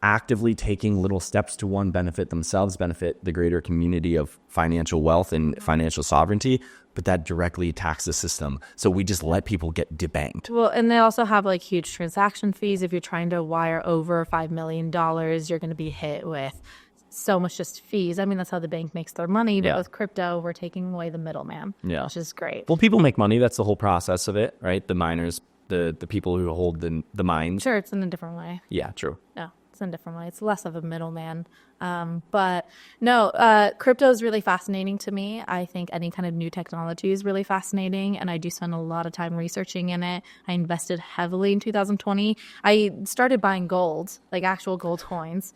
actively taking little steps to, one, benefit themselves, benefit the greater community of financial wealth and financial sovereignty, but that directly attacks the system. So we just let people get debanked. Well, and they also have like huge transaction fees. If you're trying to wire over $5 million, you're going to be hit with so much just fees. I mean, that's how the bank makes their money. But with crypto, we're taking away the middleman, which is great. Well, people make money. That's the whole process of it, right? The miners, the people who hold the mines. Sure, it's in a different way. Yeah, true. No, it's in a different way. It's less of a middleman. But no, crypto is really fascinating to me. I think any kind of new technology is really fascinating, and I do spend a lot of time researching in it. I invested heavily in 2020. I started buying gold, like actual gold coins.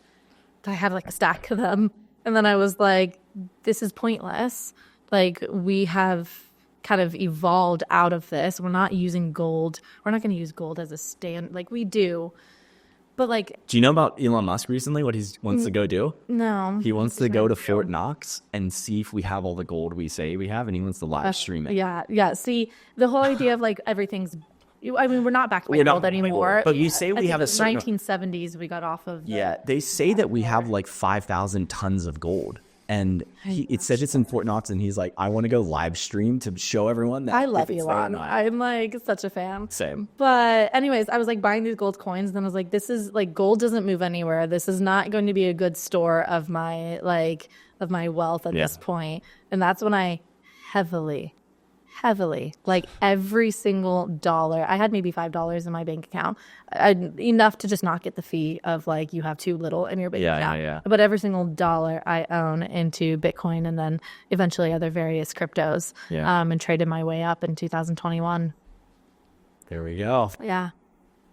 I had like a stack of them, and then I was like, this is pointless. Like, we have kind of evolved out of this. We're not using gold. We're not going to use gold as a stand. Like, we do. But like, do you know about Elon Musk recently? What he wants to go do? No. He wants to go to Fort Knox and see if we have all the gold we say we have, and he wants to live stream it. Yeah. See, the whole idea of like everything's, I mean, we're not backed by gold anymore. But you say we have a certain 1970s. We got off of. They say that we have like 5,000 tons of gold. And it said it's in Fort Knox, and he's like, I want to go live stream to show everyone that. I love Elon. I'm like such a fan. Same. But anyways, I was like buying these gold coins, and then I was like, this is like, gold doesn't move anywhere. This is not going to be a good store of my wealth at this point. And that's when I heavily, like every single dollar, I had maybe $5 in my bank account, enough to just not get the fee of like, you have too little in your bank account. Yeah. But every single dollar I own into Bitcoin, and then eventually other various cryptos, and traded my way up in 2021. There we go. Yeah.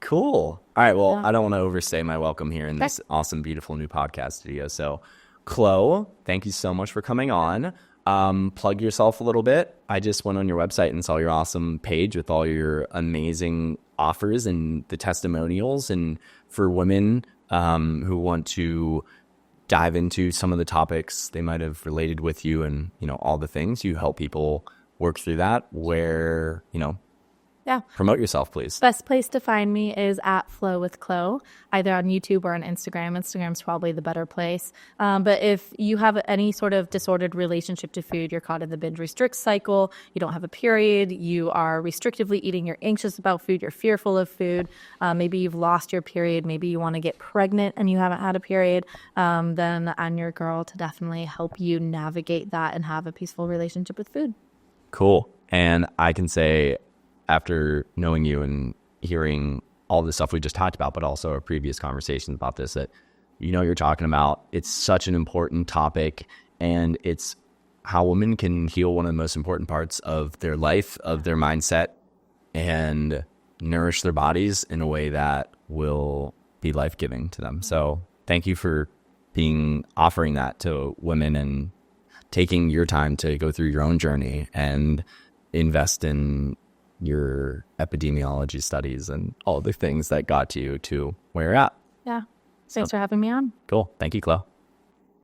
Cool. All right. Well, I don't want to overstay my welcome here in this awesome, beautiful new podcast studio. So, Chloe, thank you so much for coming on. Plug yourself a little bit. I just went on your website and saw your awesome page with all your amazing offers and the testimonials, and for women who want to dive into some of the topics they might have related with you, and all the things you help people work through that, where Yeah. Promote yourself, please. Best place to find me is at Flow with Chloe, either on YouTube or on Instagram. Instagram's probably the better place. But if you have any sort of disordered relationship to food, you're caught in the binge restrict cycle, you don't have a period, you are restrictively eating, you're anxious about food, you're fearful of food, maybe you've lost your period, maybe you want to get pregnant and you haven't had a period, then I'm your girl to definitely help you navigate that and have a peaceful relationship with food. Cool. And I can say, after knowing you and hearing all the stuff we just talked about, but also our previous conversations about this, that you're talking about, it's such an important topic, and it's how women can heal one of the most important parts of their life, of their mindset, and nourish their bodies in a way that will be life-giving to them. So thank you for offering that to women and taking your time to go through your own journey and invest in your epidemiology studies and all the things that got you to where you're at. Yeah. Thanks for having me on. Cool. Thank you, Chloe.